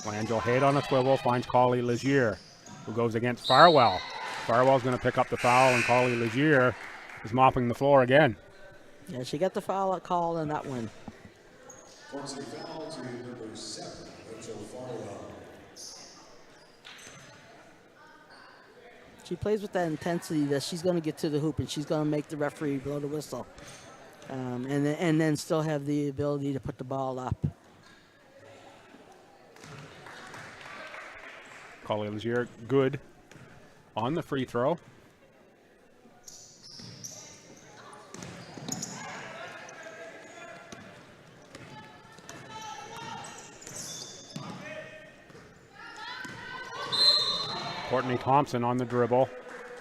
Langell head on a swivel, finds Collie Legier, who goes against Farwell. Farwell's going to pick up the foul, and Collie Legier is mopping the floor again. Yeah, she got the foul call on that one. Forcing foul to number 7, Rachel Farwell. She plays with that intensity that she's going to get to the hoop and she's going to make the referee blow the whistle. And then still have the ability to put the ball up. Collie Legier good on the free throw. Courtney Thompson on the dribble,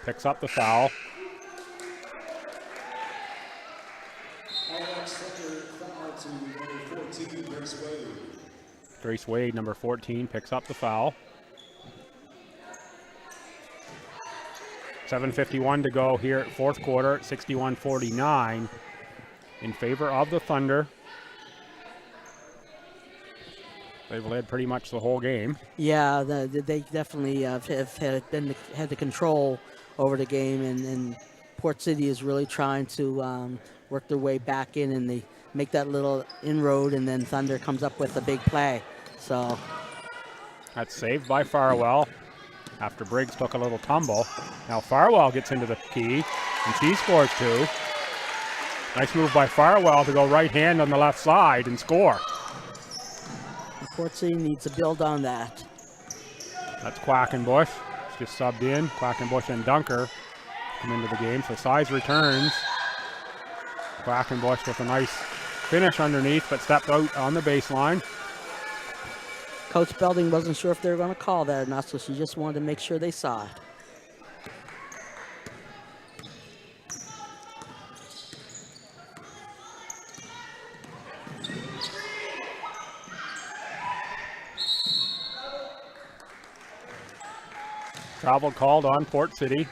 picks up the foul. Halifax Thunder foul to number 14, Grace Wade. Grace Wade, number 14, picks up the foul. 7:51 to go here at fourth quarter, 61-49 in favor of the Thunder. They've led pretty much the whole game. Yeah, they definitely have had the control over the game, and Port City is really trying to work their way back in, and make that little inroad, and then Thunder comes up with a big play. So That's saved by Farwell after Briggs took a little tumble. Now Farwell gets into the key, and she scores 2. Nice move by Farwell to go right hand on the left side and score. Port City needs to build on that. That's Quackenbush. It's just subbed in. Quackenbush and Dunker come into the game. So Size returns. Quackenbush with a nice finish underneath, but stepped out on the baseline. Coach Belding wasn't sure if they were going to call that or not, so she just wanted to make sure they saw it. Travel called on Port City.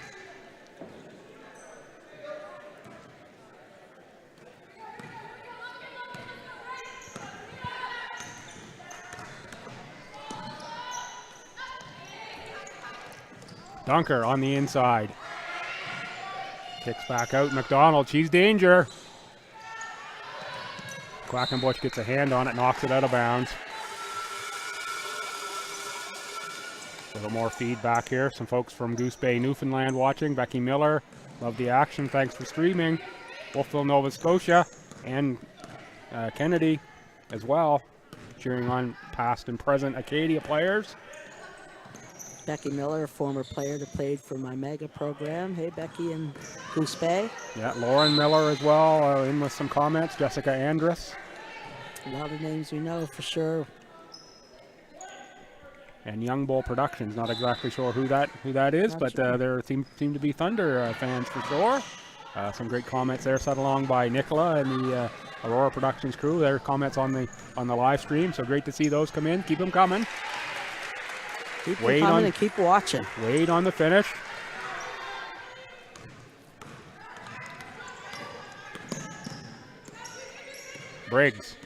Dunker on the inside. Kicks back out. McDonald, she's danger. Quackenbush gets a hand on it, knocks it out of bounds. A little more feedback here. Some folks from Goose Bay, Newfoundland watching. Becky Miller, love the action. Thanks for streaming. Wolfville, Nova Scotia, and Kennedy as well, cheering on past and present Acadia players. Becky Miller, a former player that played for my mega program. Hey, Becky in Goose Bay. Yeah, Lauren Miller as well, in with some comments. Jessica Andrus. A lot of names we know for sure. And Young Bull Productions, not exactly sure who that is, Not but sure. there seem to be Thunder fans for sure. Some great comments there set along by Nicola and the Aurora Productions crew. Their comments on the live stream, so great to see those come in. Keep them coming. Keep Wait coming on- and keep watching. Wade on the finish. Briggs.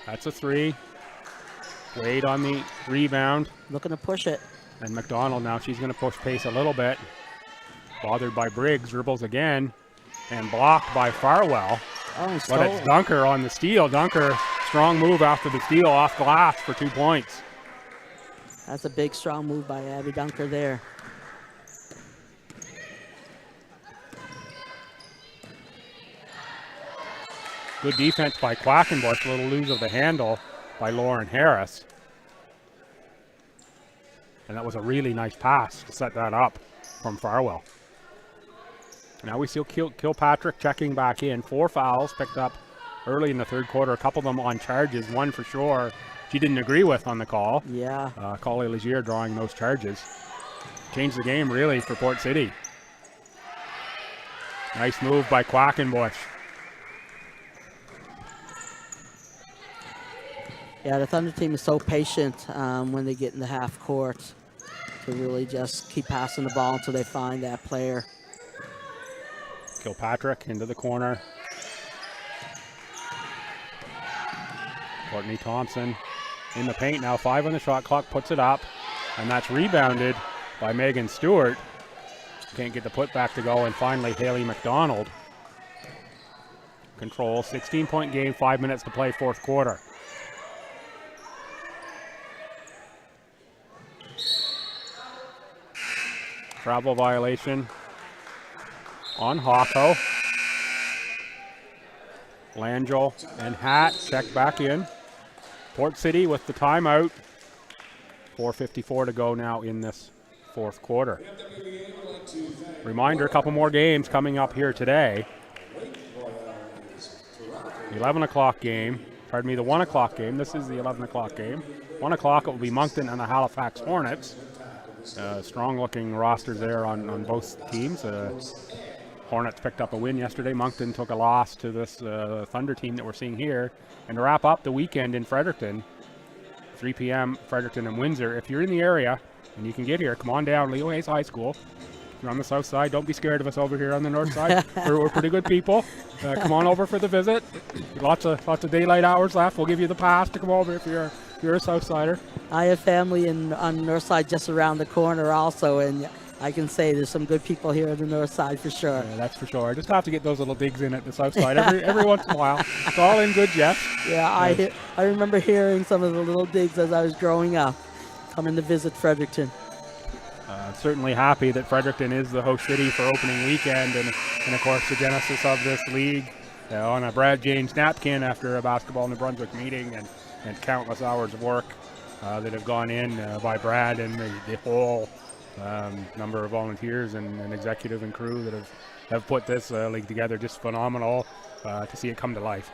That's a 3. Wade on the rebound. Looking to push it. And McDonald now, she's going to push pace a little bit. Bothered by Briggs, dribbles again. And blocked by Farwell. Oh, But stolen. it's Dunker on the steal. Dunker, strong move after the steal off glass for 2 points. That's a big, strong move by Abby Dunker there. Good defense by Quackenbush. A little lose of the handle by Lauren Harris. And that was a really nice pass to set that up from Farwell. Now we see Kilpatrick checking back in. 4 fouls picked up early in the third quarter. A couple of them on charges. One for sure she didn't agree with on the call. Yeah. Collie Legier drawing those charges. Changed the game really for Port City. Nice move by Quackenbush. Yeah, the Thunder team is so patient when they get in the half court to really just keep passing the ball until they find that player. Kilpatrick into the corner. Courtney Thompson in the paint now. 5 on the shot clock, puts it up. And that's rebounded by Megan Stewart. Can't get the putback to go. And finally, Haley McDonald. Control, 16-point game, 5 minutes to play, fourth quarter. Travel violation on Hawko. Langell and Hatt check back in. Port City with the timeout. 4:54 to go now in this fourth quarter. Reminder, a couple more games coming up here today. 11 o'clock game. Pardon me, the 1 o'clock game. This is the 11 o'clock game. 1 o'clock it will be Moncton and the Halifax Hornets. Strong-looking rosters there on both teams. Hornets picked up a win yesterday. Moncton took a loss to this Thunder team that we're seeing here. And to wrap up the weekend in Fredericton, 3 p.m. Fredericton and Windsor. If you're in the area and you can get here, come on down. Leo Hayes High School. If you're on the south side, don't be scared of us over here on the north side. We're pretty good people. Come on over for the visit. Lots of daylight hours left. We'll give you the pass to come over if you're a south sider. I have family on the north side just around the corner also, and I can say there's some good people here on the north side for sure. Yeah, that's for sure. I just have to get those little digs in at the south side every once in a while. It's all in good jest. Yeah, I remember hearing some of the little digs as I was growing up, coming to visit Fredericton. Certainly happy that Fredericton is the host city for opening weekend, and of course the genesis of this league on a Brad James napkin after a Basketball New Brunswick meeting, and countless hours of work that have gone in by Brad and the whole number of volunteers and executive and crew that have put this league together. Just phenomenal to see it come to life.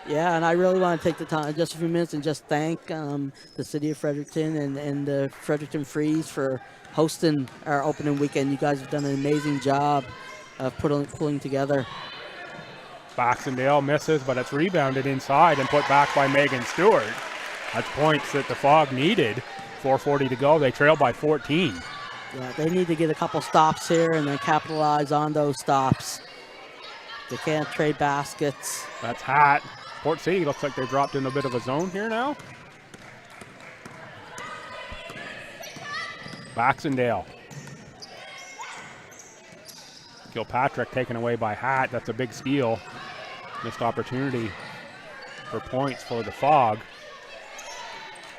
Yeah, and I really want to take the time, just a few minutes, and just thank the city of Fredericton and the Fredericton Freeze for hosting our opening weekend. You guys have done an amazing job of pulling together. Baxendale misses, but it's rebounded inside and put back by Megan Stewart. That's points that the Fog needed. 4:40 to go. They trail by 14. Yeah, they need to get a couple stops here and then capitalize on those stops. They can't trade baskets. That's hot. Port City looks like they dropped in a bit of a zone here now. Baxendale. Kilpatrick taken away by Hatt. That's a big steal. Missed opportunity for points for the Fog.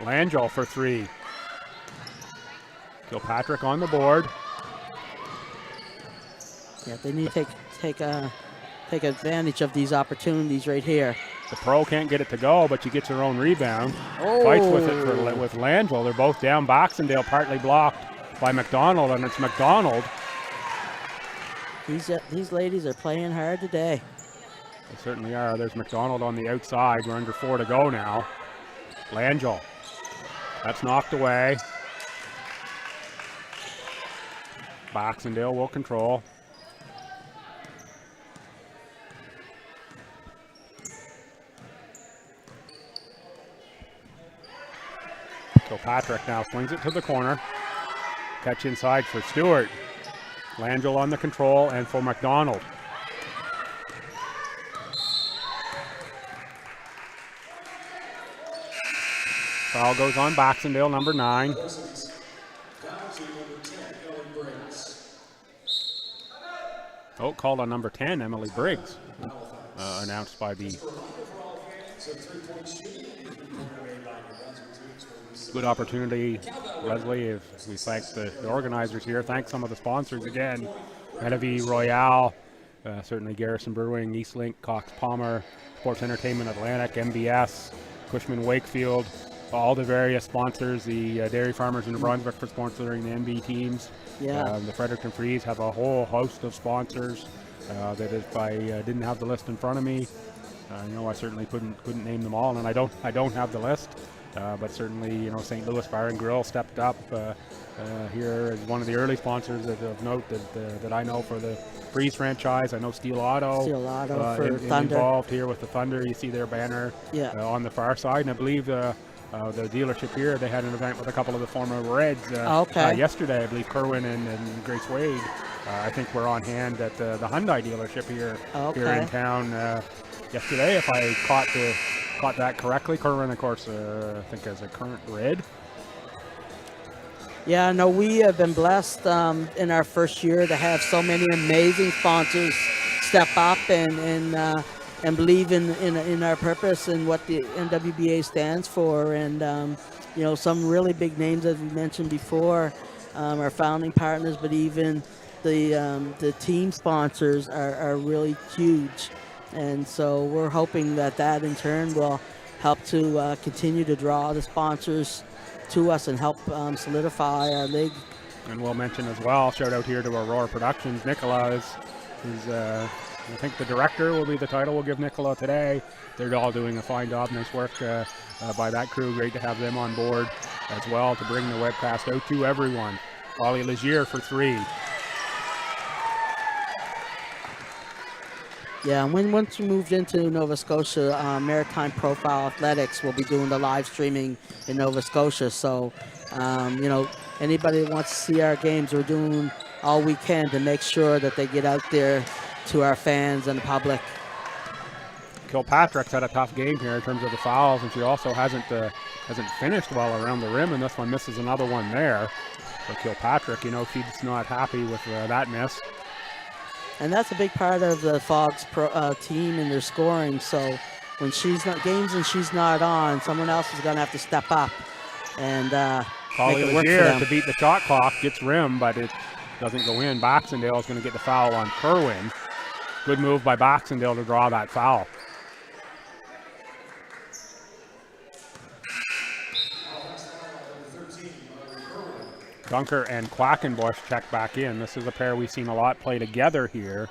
Langell for three. Kilpatrick on the board. Yeah, they need to take advantage of these opportunities right here. The pro can't get it to go, but she gets her own rebound. Oh. Fights with it with Langell. They're both down. Baxendale partly blocked by McDonald, and it's McDonald. These ladies are playing hard today. They certainly are. There's McDonald on the outside. We're under 4 to go now. Langell. That's knocked away. Baxendale will control. Kilpatrick now swings it to the corner. Catch inside for Stewart. Langell on the control and for McDonald. Foul goes on Baxendale, number 9. Oh, called on number 10, Emily Briggs. Announced by the... Good opportunity, Leslie. If we thank the organizers here, thank some of the sponsors again. Medevi Royale, certainly Garrison Brewing, Eastlink, Cox Palmer, Sports Entertainment Atlantic, MBS, Cushman Wakefield, all the various sponsors, the Dairy Farmers in New Brunswick for sponsoring the NB teams. Yeah. The Fredericton Freeze have a whole host of sponsors that if I didn't have the list in front of me, I certainly couldn't name them all, and I don't have the list. But certainly, St. Louis Bar and Grill stepped up here as one of the early sponsors of note that I know for the Freeze franchise. I know Steel Auto for Thunder. Involved here with the Thunder. You see their banner on the far side, and I believe the dealership here, they had an event with a couple of the former Reds yesterday. I believe Kerwin and Grace Wade, I think, were on hand at the Hyundai dealership here in town yesterday, if I caught that correctly. Kerwin, of course, I think as a current Red. Yeah, no, we have been blessed in our first year to have so many amazing sponsors step up and believe in our purpose and what the NWBA stands for. And, some really big names, as we mentioned before, our founding partners, but even the team sponsors are really huge. And so we're hoping that in turn will help to continue to draw the sponsors to us and help solidify our league. And we'll mention as well, shout out here to Aurora Productions. Nicola is I think the director will be the title we'll give Nicola today. They're all doing a fine job, nice work by that crew. Great to have them on board as well to bring the webcast out to everyone. Ollie Legier for 3. Yeah, and once we moved into Nova Scotia, Maritime Profile Athletics will be doing the live streaming in Nova Scotia. So, anybody that wants to see our games, we're doing all we can to make sure that they get out there to our fans and the public. Kilpatrick's had a tough game here in terms of the fouls, and she also hasn't hasn't finished well around the rim, and this one misses another one there for Kilpatrick. You know, she's not happy with that miss. And that's a big part of the Fogs team and their scoring. So when she's not games and she's not on, someone else is going to have to step up and make it work for them. To beat the shot clock, gets rim, but it doesn't go in. Baxendale is going to get the foul on Kerwin. Good move by Baxendale to draw that foul. Dunker and Quackenbush check back in. This is a pair we've seen a lot play together here.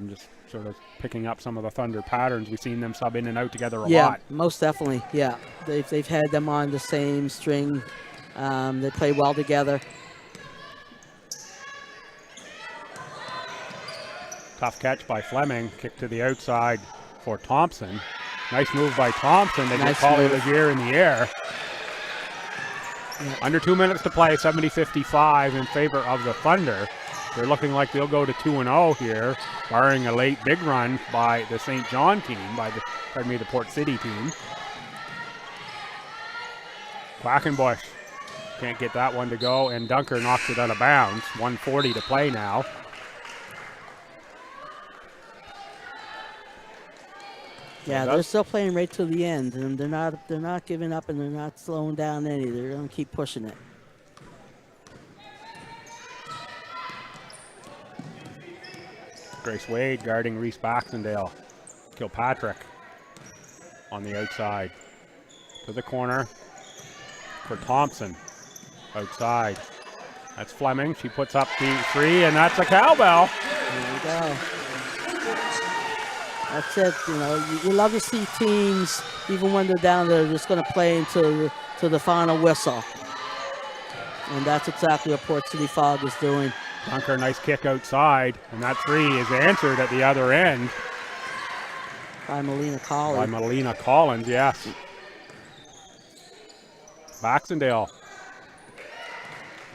Just sort of picking up some of the Thunder patterns. We've seen them sub in and out together a lot. Yeah, most definitely. Yeah, they've had them on the same string. They play well together. Tough catch by Fleming. Kick to the outside for Thompson. Nice move by Thompson. They get Polly Legier in the air. Yeah. Under 2 minutes to play, 70-55 in favor of the Thunder. They're looking like they'll go to 2-0 here, barring a late big run by the St. John team, the Port City team. Quackenbush can't get that one to go, and Dunker knocks it out of bounds. 1:40 to play now. Yeah, they're still playing right to the end, and they're not giving up, and they're not slowing down any. They're going to keep pushing it. Grace Wade guarding Reese Baxendale. Kilpatrick on the outside to the corner for Thompson. Outside. That's Fleming. She puts up the three, and that's a cowbell. There we go. That's it. You know, you love to see teams, even when they're down there, just going to play to the final whistle. And that's exactly what Port City Fog is doing. Dunker, nice kick outside, and that three is answered at the other end. By Melina Collins. By Melina Collins, yes. Baxendale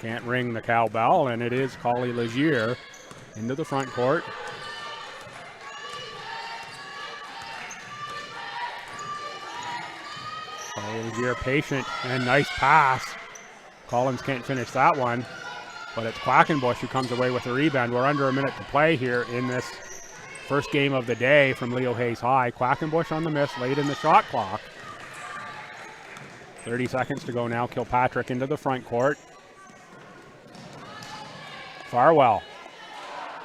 can't ring the cowbell, and it is Collie Legier into the front court. Legier patient and nice pass. Collins can't finish that one, but it's Quackenbush who comes away with the rebound. We're under a minute to play here in this first game of the day from Leo Hayes High. Quackenbush on the miss late in the shot clock. 30 seconds to go now. Kilpatrick into the front court. Farwell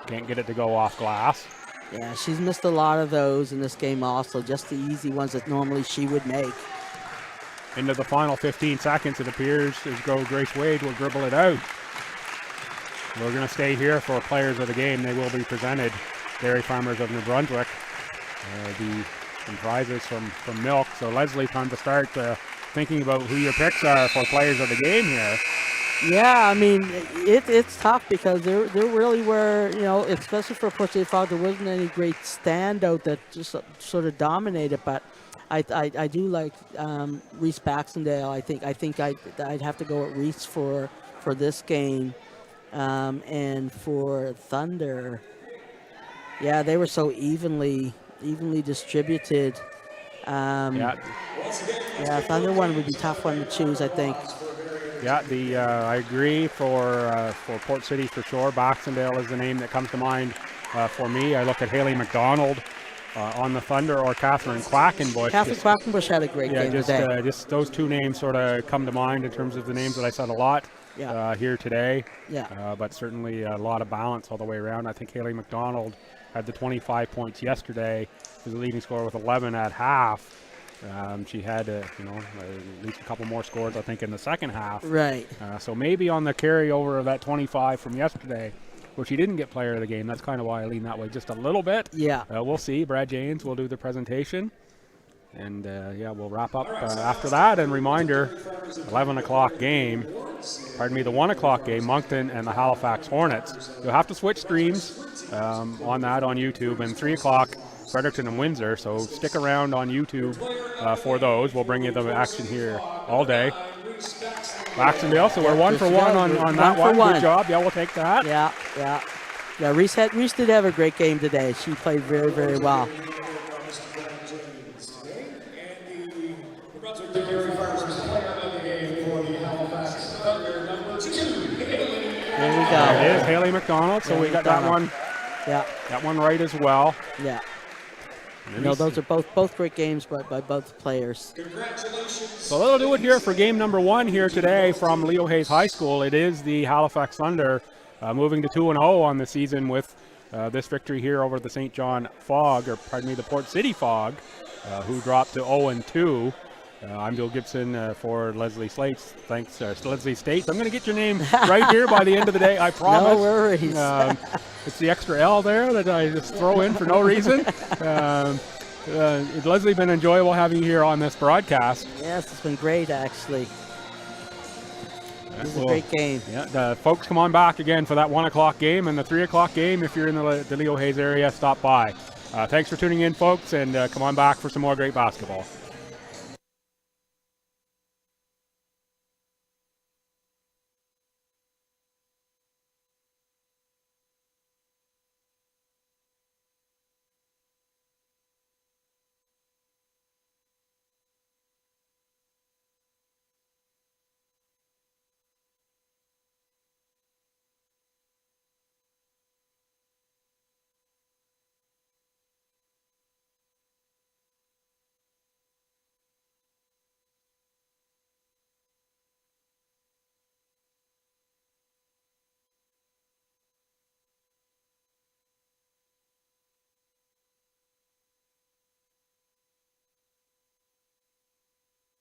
can't get it to go off glass. Yeah, she's missed a lot of those in this game also, just the easy ones that normally she would make. Into the final 15 seconds, it appears as though Grace Wade will dribble it out. We're going to stay here for players of the game. They will be presented. Dairy Farmers of New Brunswick. Some prizes from milk. So Leslie, time to start thinking about who your picks are for players of the game here. Yeah, I mean, it's tough because there really were, you know, especially for Port City Fog, there wasn't any great standout that just sort of dominated, but I do like Reese Baxendale. I think I'd have to go with Reese for this game, and for Thunder. Yeah, they were so evenly distributed. Yeah, Thunder one would be a tough one to choose, I think. Yeah, I agree for Port City for sure. Baxendale is the name that comes to mind for me. I look at Haley McDonald on the Thunder, or Catherine Quackenbush. Catherine Quackenbush had a great game today. Just those two names sort of come to mind in terms of the names that I said a lot here today. Yeah. But certainly a lot of balance all the way around. I think Haley McDonald had the 25 points yesterday. Was the leading scorer with 11 at half. She had, at least a couple more scores, I think, in the second half. Right. So maybe on the carryover of that 25 from yesterday, where she didn't get player of the game, that's kind of why I lean that way just a little bit. Yeah. We'll see. Brad James will do the presentation. And, we'll wrap up after that. And reminder, 11 o'clock game. The 1 o'clock game, Moncton and the Halifax Hornets. You'll have to switch streams on YouTube. And 3 o'clock, Fredericton and Windsor, so stick around on YouTube for those. We'll bring you the action here all day. Baxendale, so we're 1 for 1 on that one. Good job. Yeah, we'll take that. Yeah. Reese did have a great game today. She played very, very well. The Dairy Farmers Haley McDonald. So Haley we got McDonald. Yeah, that one right as well. yeah. And You then know, those are both great games by both players. So that'll do it here for game number 1 here today from Leo Hayes High School. It is the Halifax Thunder moving to 2-0 on the season with this victory here over the St. John Fog, or pardon me, the Port City Fog, who dropped to 0-2. I'm Bill Gibson for Leslie Slates. Thanks, Leslie States. I'm going to get your name right here by the end of the day, I promise. No worries. It's the extra L there that I just throw in for no reason. Leslie, been enjoyable having you here on this broadcast. Yes, it's been great, actually. This is a great game. Yeah, folks, come on back again for that 1 o'clock game and the 3 o'clock game. If you're in the Leo Hayes area, stop by. Thanks for tuning in, folks, and come on back for some more great basketball.